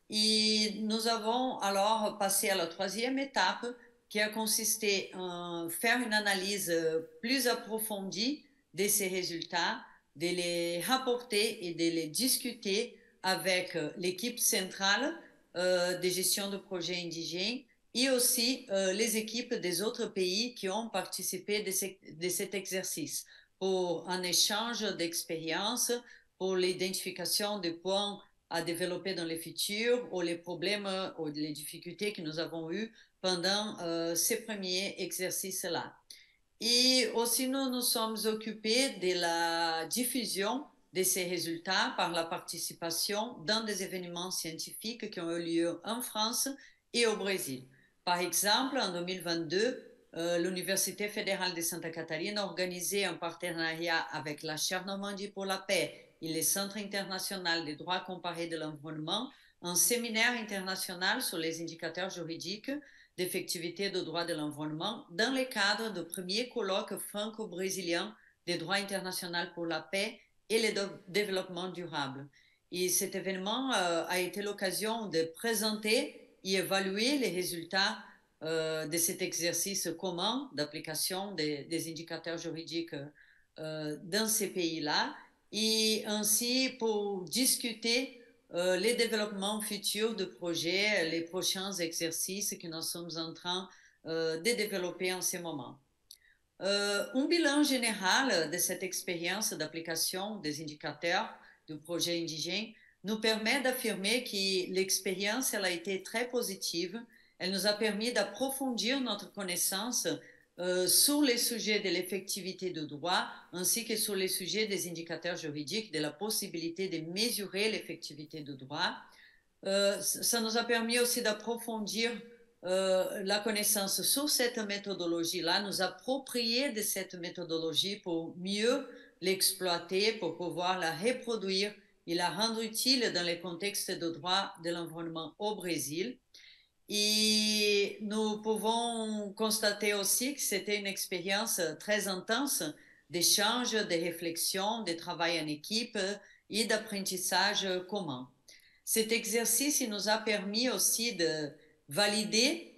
Et nous avons alors passé à la troisième étape qui a consisté en faire une analyse plus approfondie de ces résultats, de les rapporter et de les discuter avec l'équipe centrale de gestion de projets indigènes et aussi les équipes des autres pays qui ont participé de cet exercice pour un échange d'expériences, pour l'identification des points à développer dans le futur ou les problèmes ou les difficultés que nous avons eues pendant ces premiers exercices-là. Et aussi, nous nous sommes occupés de la diffusion de ces résultats par la participation dans des événements scientifiques qui ont eu lieu en France et au Brésil. Par exemple, en 2022, l'Université fédérale de Santa Catarina a organisé un partenariat avec la Chaire Normandie pour la paix et le Centre international des droits comparés de l'environnement, un séminaire international sur les indicateurs juridiques d'effectivité du droit de l'environnement dans le cadre du premier colloque franco-brésilien des droits internationaux pour la paix et le développement durable. Et cet événement a été l'occasion de présenter et évaluer les résultats de cet exercice commun d'application des indicateurs juridiques dans ces pays-là, et ainsi pour discuter les développements futurs du projet, les prochains exercices que nous sommes en train de développer en ce moment. Un bilan général de cette expérience d'application des indicateurs du projet indigène nous permet d'affirmer que l'expérience elle a été très positive. Elle nous a permis d'approfondir notre connaissance sur les sujets de l'effectivité du droit, ainsi que sur les sujets des indicateurs juridiques, de la possibilité de mesurer l'effectivité du droit. Ça nous a permis aussi d'approfondir la connaissance sur cette méthodologie-là, nous approprier de cette méthodologie pour mieux l'exploiter, pour pouvoir la reproduire il a rendu utile dans le contexte de droit de l'environnement au Brésil. Et nous pouvons constater aussi que c'était une expérience très intense d'échange, de réflexion, de travail en équipe et d'apprentissage commun. Cet exercice nous a permis aussi de valider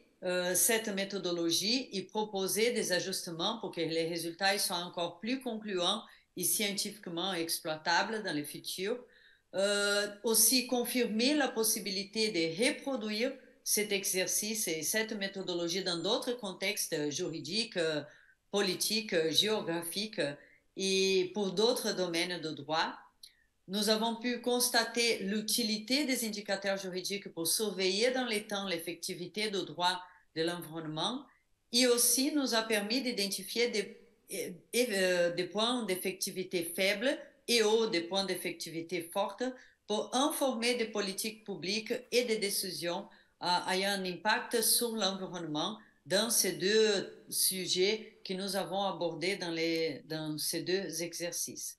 cette méthodologie et proposer des ajustements pour que les résultats soient encore plus concluants et scientifiquement exploitables dans le futur. Aussi confirmer la possibilité de reproduire cet exercice et cette méthodologie dans d'autres contextes juridiques, politiques, géographiques et pour d'autres domaines de droit. Nous avons pu constater l'utilité des indicateurs juridiques pour surveiller dans le temps l'effectivité du droit de l'environnement et aussi nous a permis d'identifier des points d'effectivité faibles et des points d'effectivité fortes pour informer des politiques publiques et des décisions ayant un impact sur l'environnement dans ces deux sujets que nous avons abordés dans ces deux exercices.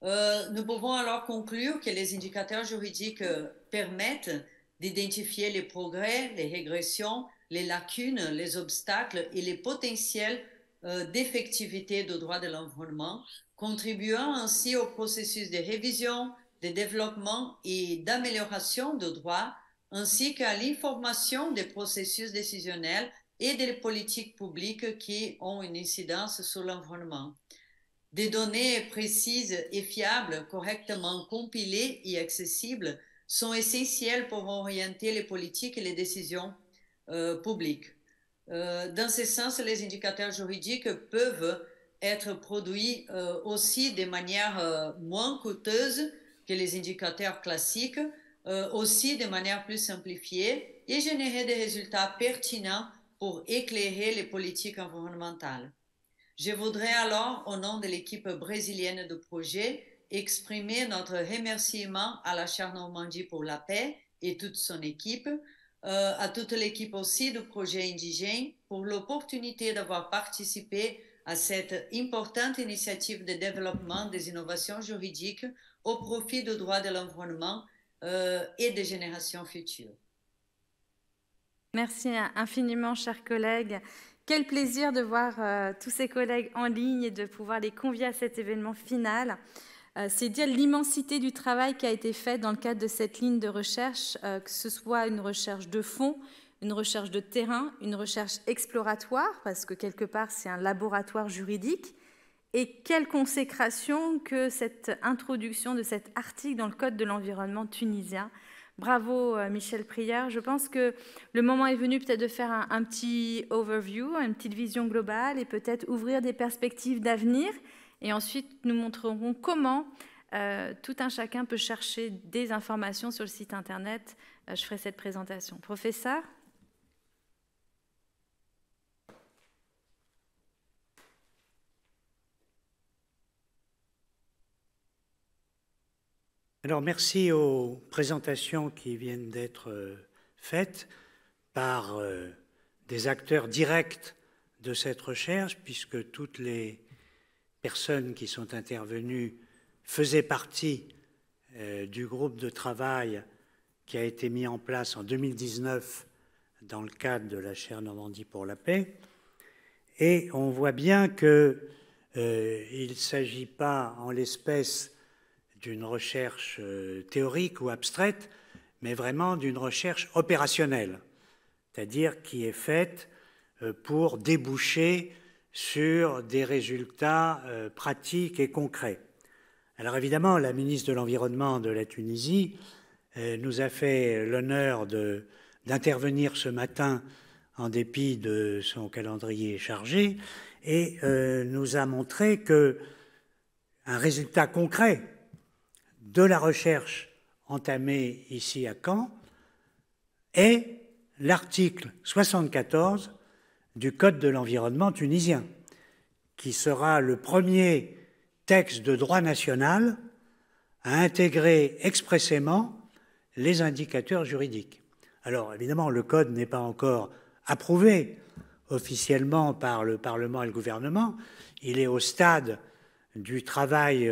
Nous pouvons alors conclure que les indicateurs juridiques permettent d'identifier les progrès, les régressions, les lacunes, les obstacles et les potentiels d'effectivité du droit de l'environnement, contribuant ainsi au processus de révision, de développement et d'amélioration du droit, ainsi qu'à l'information des processus décisionnels et des politiques publiques qui ont une incidence sur l'environnement. Des données précises et fiables, correctement compilées et accessibles sont essentielles pour orienter les politiques et les décisions publiques. Dans ce sens, les indicateurs juridiques peuvent être produits aussi de manière moins coûteuse que les indicateurs classiques, aussi de manière plus simplifiée et générer des résultats pertinents pour éclairer les politiques environnementales. Je voudrais alors, au nom de l'équipe brésilienne de projet, exprimer notre remerciement à la Chaire Normandie pour la paix et toute son équipe, à toute l'équipe aussi du projet indigène pour l'opportunité d'avoir participé à cette importante initiative de développement des innovations juridiques au profit du droit de l'environnement et des générations futures. Merci infiniment, chers collègues. Quel plaisir de voir tous ces collègues en ligne et de pouvoir les convier à cet événement final. C'est dire l'immensité du travail qui a été fait dans le cadre de cette ligne de recherche, que ce soit une recherche de fond, une recherche de terrain, une recherche exploratoire, parce que quelque part c'est un laboratoire juridique, et quelle consécration que cette introduction de cet article dans le Code de l'environnement tunisien. Bravo Michel Prieur. Je pense que le moment est venu peut-être de faire un petit overview, une petite vision globale et peut-être ouvrir des perspectives d'avenir. Et ensuite, nous montrerons comment tout un chacun peut chercher des informations sur le site Internet. Je ferai cette présentation. Professeur ? Alors, merci aux présentations qui viennent d'être faites par des acteurs directs de cette recherche, puisque toutes les personnes qui sont intervenues faisaient partie du groupe de travail qui a été mis en place en 2019 dans le cadre de la Chaire Normandie pour la paix. Et on voit bien qu'il ne s'agit pas en l'espèce d'une recherche théorique ou abstraite, mais vraiment d'une recherche opérationnelle, c'est-à-dire qui est faite pour déboucher sur des résultats pratiques et concrets. Alors évidemment, la ministre de l'Environnement de la Tunisie nous a fait l'honneur d'intervenir ce matin en dépit de son calendrier chargé et nous a montré qu'un résultat concret de la recherche entamée ici à Caen est l'article 74 du Code de l'environnement tunisien, qui sera le premier texte de droit national à intégrer expressément les indicateurs juridiques. Alors, évidemment, le Code n'est pas encore approuvé officiellement par le Parlement et le gouvernement. Il est au stade du travail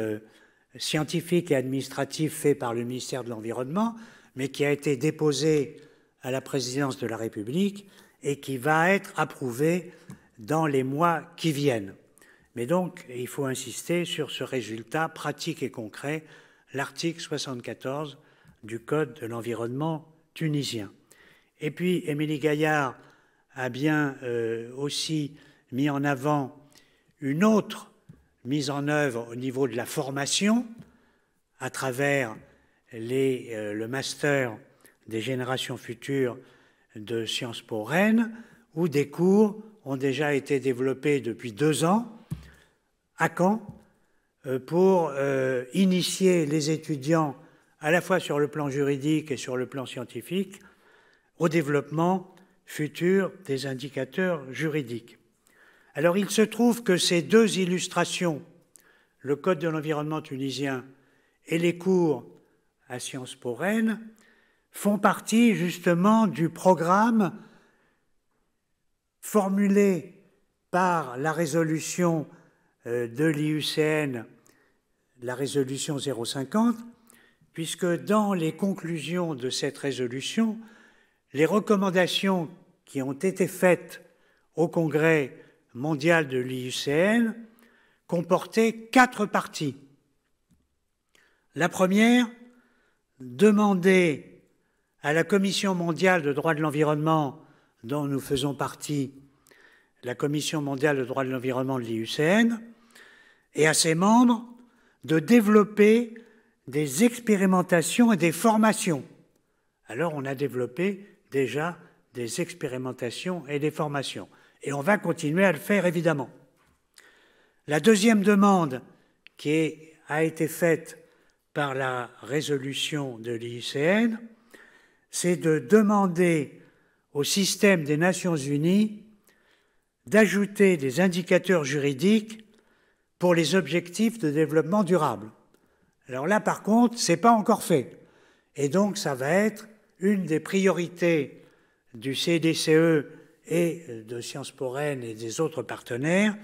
scientifique et administratif fait par le ministère de l'Environnement, mais qui a été déposé à la présidence de la République et qui va être approuvé dans les mois qui viennent. Mais donc, il faut insister sur ce résultat pratique et concret, l'article 74 du Code de l'environnement tunisien. Et puis, Émilie Gaillard a bien aussi mis en avant une autre mise en œuvre au niveau de la formation à travers le master des générations futures de Sciences Po Rennes, où des cours ont déjà été développés depuis 2 ans à Caen pour initier les étudiants à la fois sur le plan juridique et sur le plan scientifique au développement futur des indicateurs juridiques. Alors il se trouve que ces 2 illustrations, le Code de l'environnement tunisien et les cours à Sciences Po Rennes, font partie justement du programme formulé par la résolution de l'IUCN, la résolution 050, puisque dans les conclusions de cette résolution, les recommandations qui ont été faites au Congrès mondial de l'IUCN comportaient 4 parties. La première, demander à la Commission mondiale de droit de l'environnement, dont nous faisons partie, la Commission mondiale de droit de l'environnement de l'IUCN, et à ses membres de développer des expérimentations et des formations. Alors on a développé déjà des expérimentations et des formations. Et on va continuer à le faire, évidemment. La deuxième demande qui a été faite par la résolution de l'IUCN, c'est de demander au système des Nations Unies d'ajouter des indicateurs juridiques pour les objectifs de développement durable. Alors là, par contre, ce n'est pas encore fait. Et donc, ça va être une des priorités du CDCE et de Sciences Po Rennes et des autres partenaires,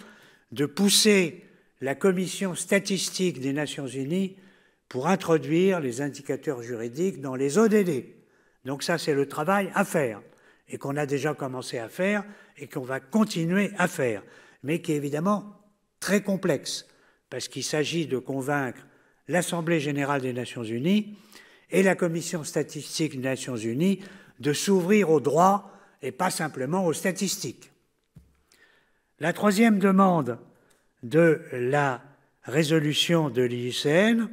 de pousser la Commission statistique des Nations Unies pour introduire les indicateurs juridiques dans les ODD. Donc ça, c'est le travail à faire, et qu'on a déjà commencé à faire, et qu'on va continuer à faire, mais qui est évidemment très complexe, parce qu'il s'agit de convaincre l'Assemblée générale des Nations Unies et la Commission statistique des Nations Unies de s'ouvrir au droit et pas simplement aux statistiques. La troisième demande de la résolution de l'IUCN,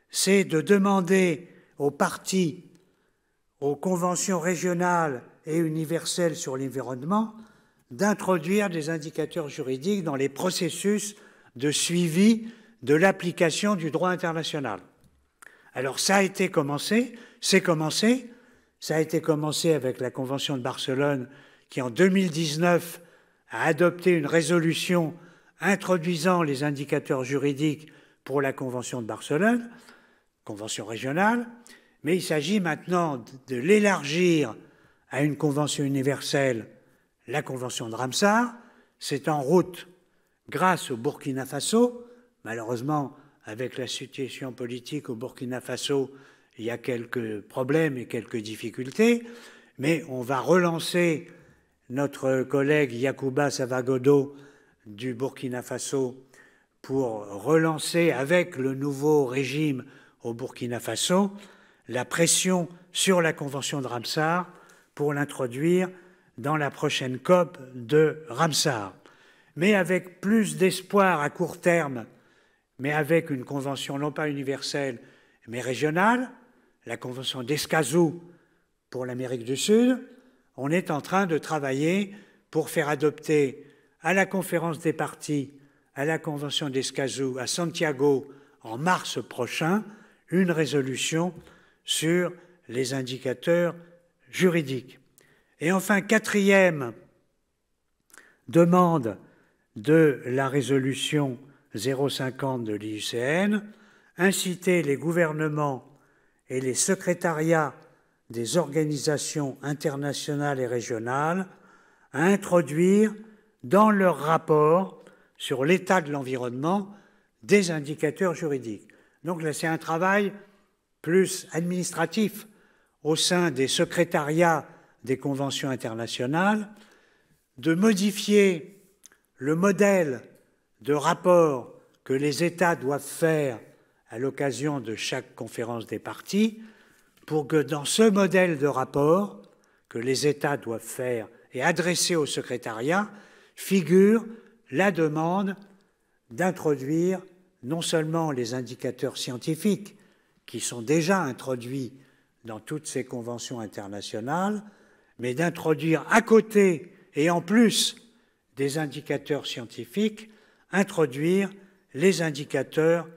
c'est de demander aux parties aux conventions régionales et universelles sur l'environnement d'introduire des indicateurs juridiques dans les processus de suivi de l'application du droit international. Alors ça a été commencé, c'est commencé, ça a été commencé avec la Convention de Barcelone qui en 2019 a adopté une résolution introduisant les indicateurs juridiques pour la Convention de Barcelone, convention régionale, mais il s'agit maintenant de l'élargir à une convention universelle, la Convention de Ramsar. C'est en route grâce au Burkina Faso. Malheureusement, avec la situation politique au Burkina Faso, il y a quelques problèmes et quelques difficultés, mais on va relancer notre collègue Yacouba Savagodo du Burkina Faso pour relancer avec le nouveau régime au Burkina Faso la pression sur la Convention de Ramsar pour l'introduire dans la prochaine COP de Ramsar. Mais avec plus d'espoir à court terme, mais avec une convention non pas universelle, mais régionale, la convention d'Escazú pour l'Amérique du Sud, on est en train de travailler pour faire adopter à la conférence des parties, à la convention d'Escazú, à Santiago, en mars prochain, une résolution sur les indicateurs juridiques. Et enfin, quatrième demande de la résolution 050 de l'IUCN, inciter les gouvernements et les secrétariats des organisations internationales et régionales à introduire dans leur rapport sur l'état de l'environnement des indicateurs juridiques. Donc là, c'est un travail plus administratif au sein des secrétariats des conventions internationales, de modifier le modèle de rapport que les États doivent faire à l'occasion de chaque conférence des parties, pour que dans ce modèle de rapport que les États doivent faire et adresser au secrétariat, figure la demande d'introduire non seulement les indicateurs scientifiques qui sont déjà introduits dans toutes ces conventions internationales, mais d'introduire à côté et en plus des indicateurs scientifiques, introduire les indicateurs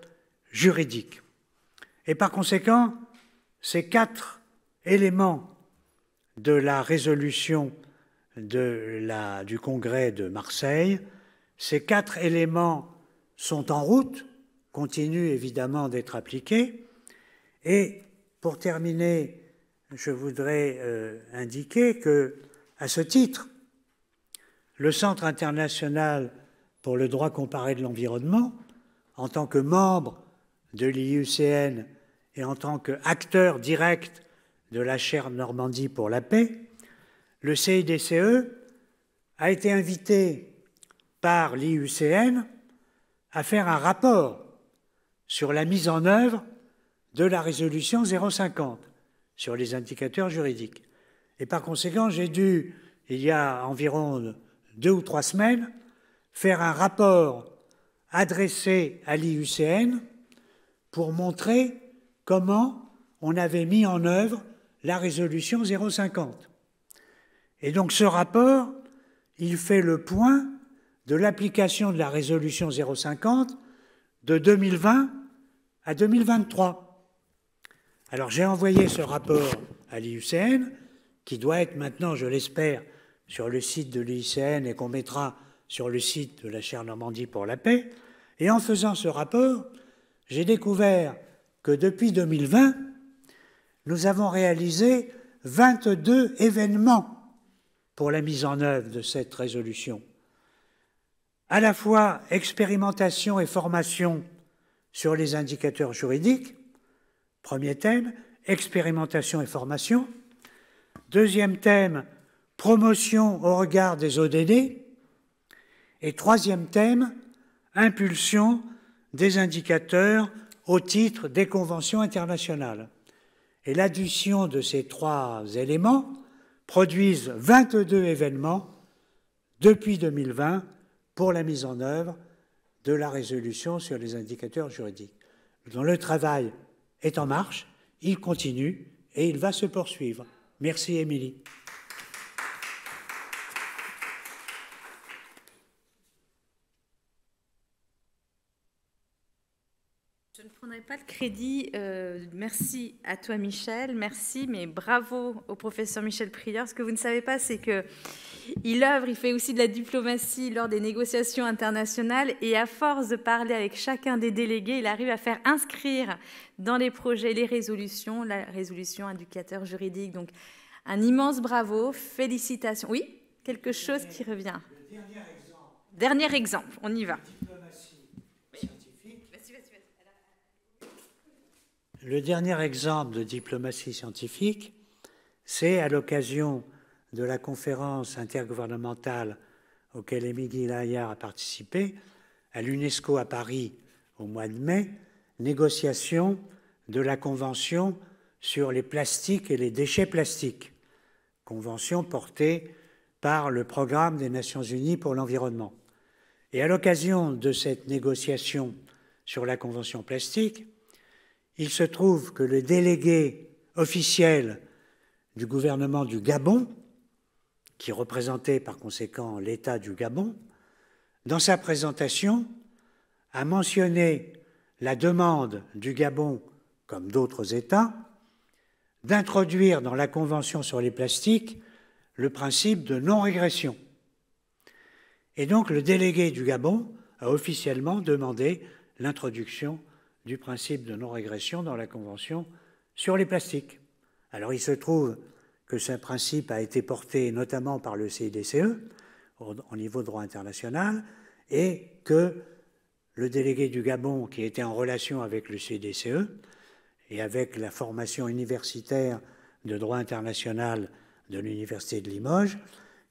juridiques. Et par conséquent, ces 4 éléments de la résolution du Congrès de Marseille, ces 4 éléments sont en route, continuent évidemment d'être appliqués. Et pour terminer, je voudrais indiquer que, à ce titre, le Centre international pour le droit comparé de l'environnement, en tant que membre de l'IUCN et en tant qu'acteur direct de la chaire Normandie pour la paix, le CIDCE a été invité par l'IUCN à faire un rapport sur la mise en œuvre de la résolution 050 sur les indicateurs juridiques. Et par conséquent, j'ai dû, il y a environ 2 ou 3 semaines, faire un rapport adressé à l'IUCN pour montrer comment on avait mis en œuvre la résolution 050. Et donc ce rapport, il fait le point de l'application de la résolution 050 de 2020 à 2023. Alors j'ai envoyé ce rapport à l'IUCN, qui doit être maintenant, je l'espère, sur le site de l'IUCN et qu'on mettra sur le site de la chaire Normandie pour la paix. Et en faisant ce rapport, j'ai découvert que depuis 2020, nous avons réalisé 22 événements pour la mise en œuvre de cette résolution. À la fois expérimentation et formation sur les indicateurs juridiques, premier thème, expérimentation et formation. Deuxième thème, promotion au regard des ODD. Et troisième thème, impulsion des indicateurs au titre des conventions internationales. Et l'addition de ces 3 éléments produisent 22 événements depuis 2020 pour la mise en œuvre de la résolution sur les indicateurs juridiques. Donc le travail est en marche, il continue et il va se poursuivre. Merci, Émilie. Je ne prendrai pas le crédit. Merci à toi, Michel. Merci, mais bravo au professeur Michel Prieur. Ce que vous ne savez pas, c'est qu'il œuvre, il fait aussi de la diplomatie lors des négociations internationales. Et à force de parler avec chacun des délégués, il arrive à faire inscrire dans les projets les résolutions, la résolution indicateur juridique. Donc, un immense bravo. Félicitations. Oui, quelque chose qui revient. Le dernier exemple, on y va. Le dernier exemple de diplomatie scientifique, c'est à l'occasion de la conférence intergouvernementale auquel Émilie Layard a participé, à l'UNESCO à Paris au mois de mai, négociation de la Convention sur les plastiques et les déchets plastiques, convention portée par le Programme des Nations Unies pour l'environnement. Et à l'occasion de cette négociation sur la Convention plastique, il se trouve que le délégué officiel du gouvernement du Gabon, qui représentait par conséquent l'État du Gabon, dans sa présentation, a mentionné la demande du Gabon, comme d'autres États, d'introduire dans la Convention sur les plastiques le principe de non-régression. Et donc le délégué du Gabon a officiellement demandé l'introduction du principe de non-régression dans la Convention sur les plastiques. Alors il se trouve que ce principe a été porté notamment par le CIDCE au niveau droit international et que le délégué du Gabon qui était en relation avec le CDCE et avec la formation universitaire de droit international de l'Université de Limoges,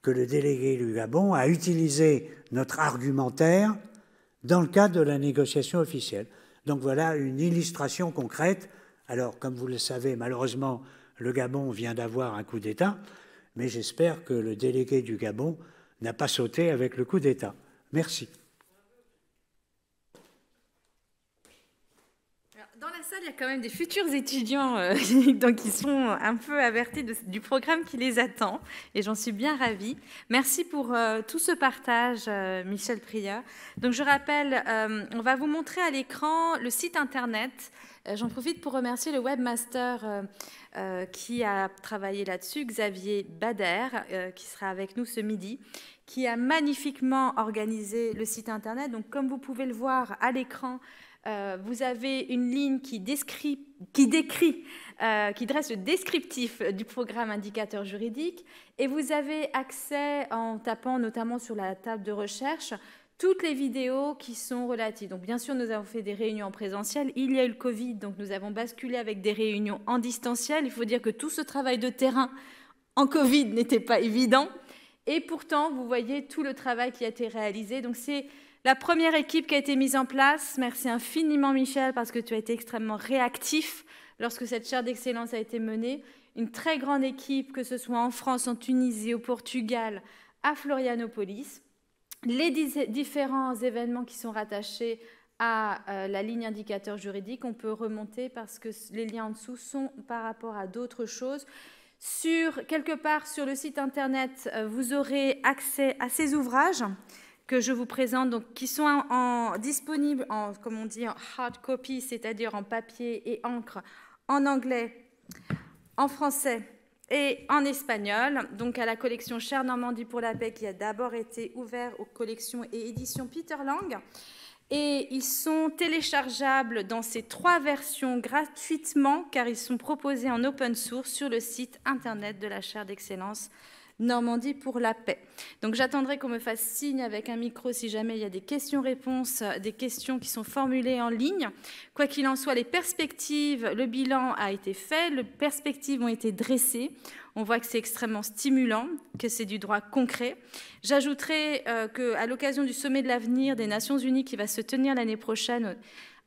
que le délégué du Gabon a utilisé notre argumentaire dans le cadre de la négociation officielle. Donc voilà une illustration concrète. Alors, comme vous le savez, malheureusement, le Gabon vient d'avoir un coup d'État, mais j'espère que le délégué du Gabon n'a pas sauté avec le coup d'État. Merci. Dans la salle, il y a quand même des futurs étudiants donc qui sont un peu avertis du programme qui les attend, et j'en suis bien ravie. Merci pour tout ce partage, Michel Prieur. Donc je rappelle, on va vous montrer à l'écran le site internet. J'en profite pour remercier le webmaster qui a travaillé là-dessus, Xavier Bader, qui sera avec nous ce midi, qui a magnifiquement organisé le site internet. Donc comme vous pouvez le voir à l'écran, vous avez une ligne qui dresse le descriptif du programme indicateur juridique, et vous avez accès, en tapant notamment sur la table de recherche, toutes les vidéos qui sont relatives. Donc bien sûr, nous avons fait des réunions en présentiel. Il y a eu le Covid, donc nous avons basculé avec des réunions en distanciel. Il faut dire que tout ce travail de terrain en Covid n'était pas évident. Et pourtant, vous voyez tout le travail qui a été réalisé. Donc c'est la première équipe qui a été mise en place. Merci infiniment, Michel, parce que tu as été extrêmement réactif lorsque cette chaire d'excellence a été menée. Une très grande équipe, que ce soit en France, en Tunisie, au Portugal, à Florianopolis. Les différents événements qui sont rattachés à la ligne indicateur juridique, on peut remonter parce que les liens en dessous sont par rapport à d'autres choses. Quelque part sur le site internet, vous aurez accès à ces ouvrages que je vous présente, donc, qui sont disponibles en, comme on dit, en hard copy, c'est-à-dire en papier et encre, en anglais, en français et en espagnol, donc à la collection Chère Normandie pour la paix, qui a d'abord été ouverte aux collections et éditions Peter Lang. Et ils sont téléchargeables dans ces 3 versions gratuitement, car ils sont proposés en open source sur le site internet de la chaire d'excellence Normandie pour la paix. Donc j'attendrai qu'on me fasse signe avec un micro si jamais il y a des questions-réponses, des questions qui sont formulées en ligne. Quoi qu'il en soit, les perspectives, le bilan a été fait, les perspectives ont été dressées. On voit que c'est extrêmement stimulant, que c'est du droit concret. J'ajouterai qu'à l'occasion du sommet de l'avenir des Nations Unies qui va se tenir l'année prochaine,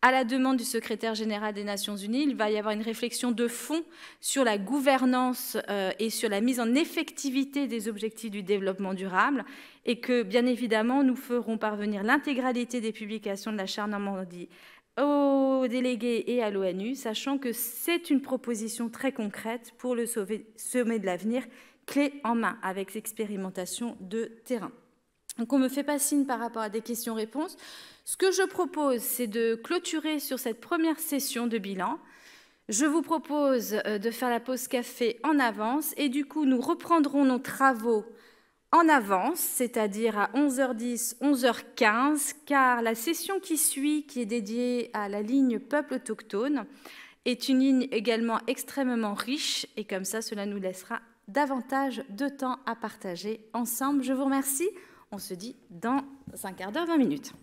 à la demande du secrétaire général des Nations Unies, il va y avoir une réflexion de fond sur la gouvernance et sur la mise en effectivité des objectifs du développement durable, et que, bien évidemment, nous ferons parvenir l'intégralité des publications de la Charte Normandie aux délégués et à l'ONU, sachant que c'est une proposition très concrète pour le sommet de l'avenir, clé en main, avec l'expérimentation de terrain. Donc on ne me fait pas signe par rapport à des questions-réponses. Ce que je propose, c'est de clôturer sur cette première session de bilan. Je vous propose de faire la pause café en avance, et du coup, nous reprendrons nos travaux en avance, c'est-à-dire à 11h10, 11h15, car la session qui suit, qui est dédiée à la ligne peuple autochtone, est une ligne également extrêmement riche, et comme ça, cela nous laissera davantage de temps à partager ensemble. Je vous remercie. On se dit dans un quart d'heure, 20 minutes.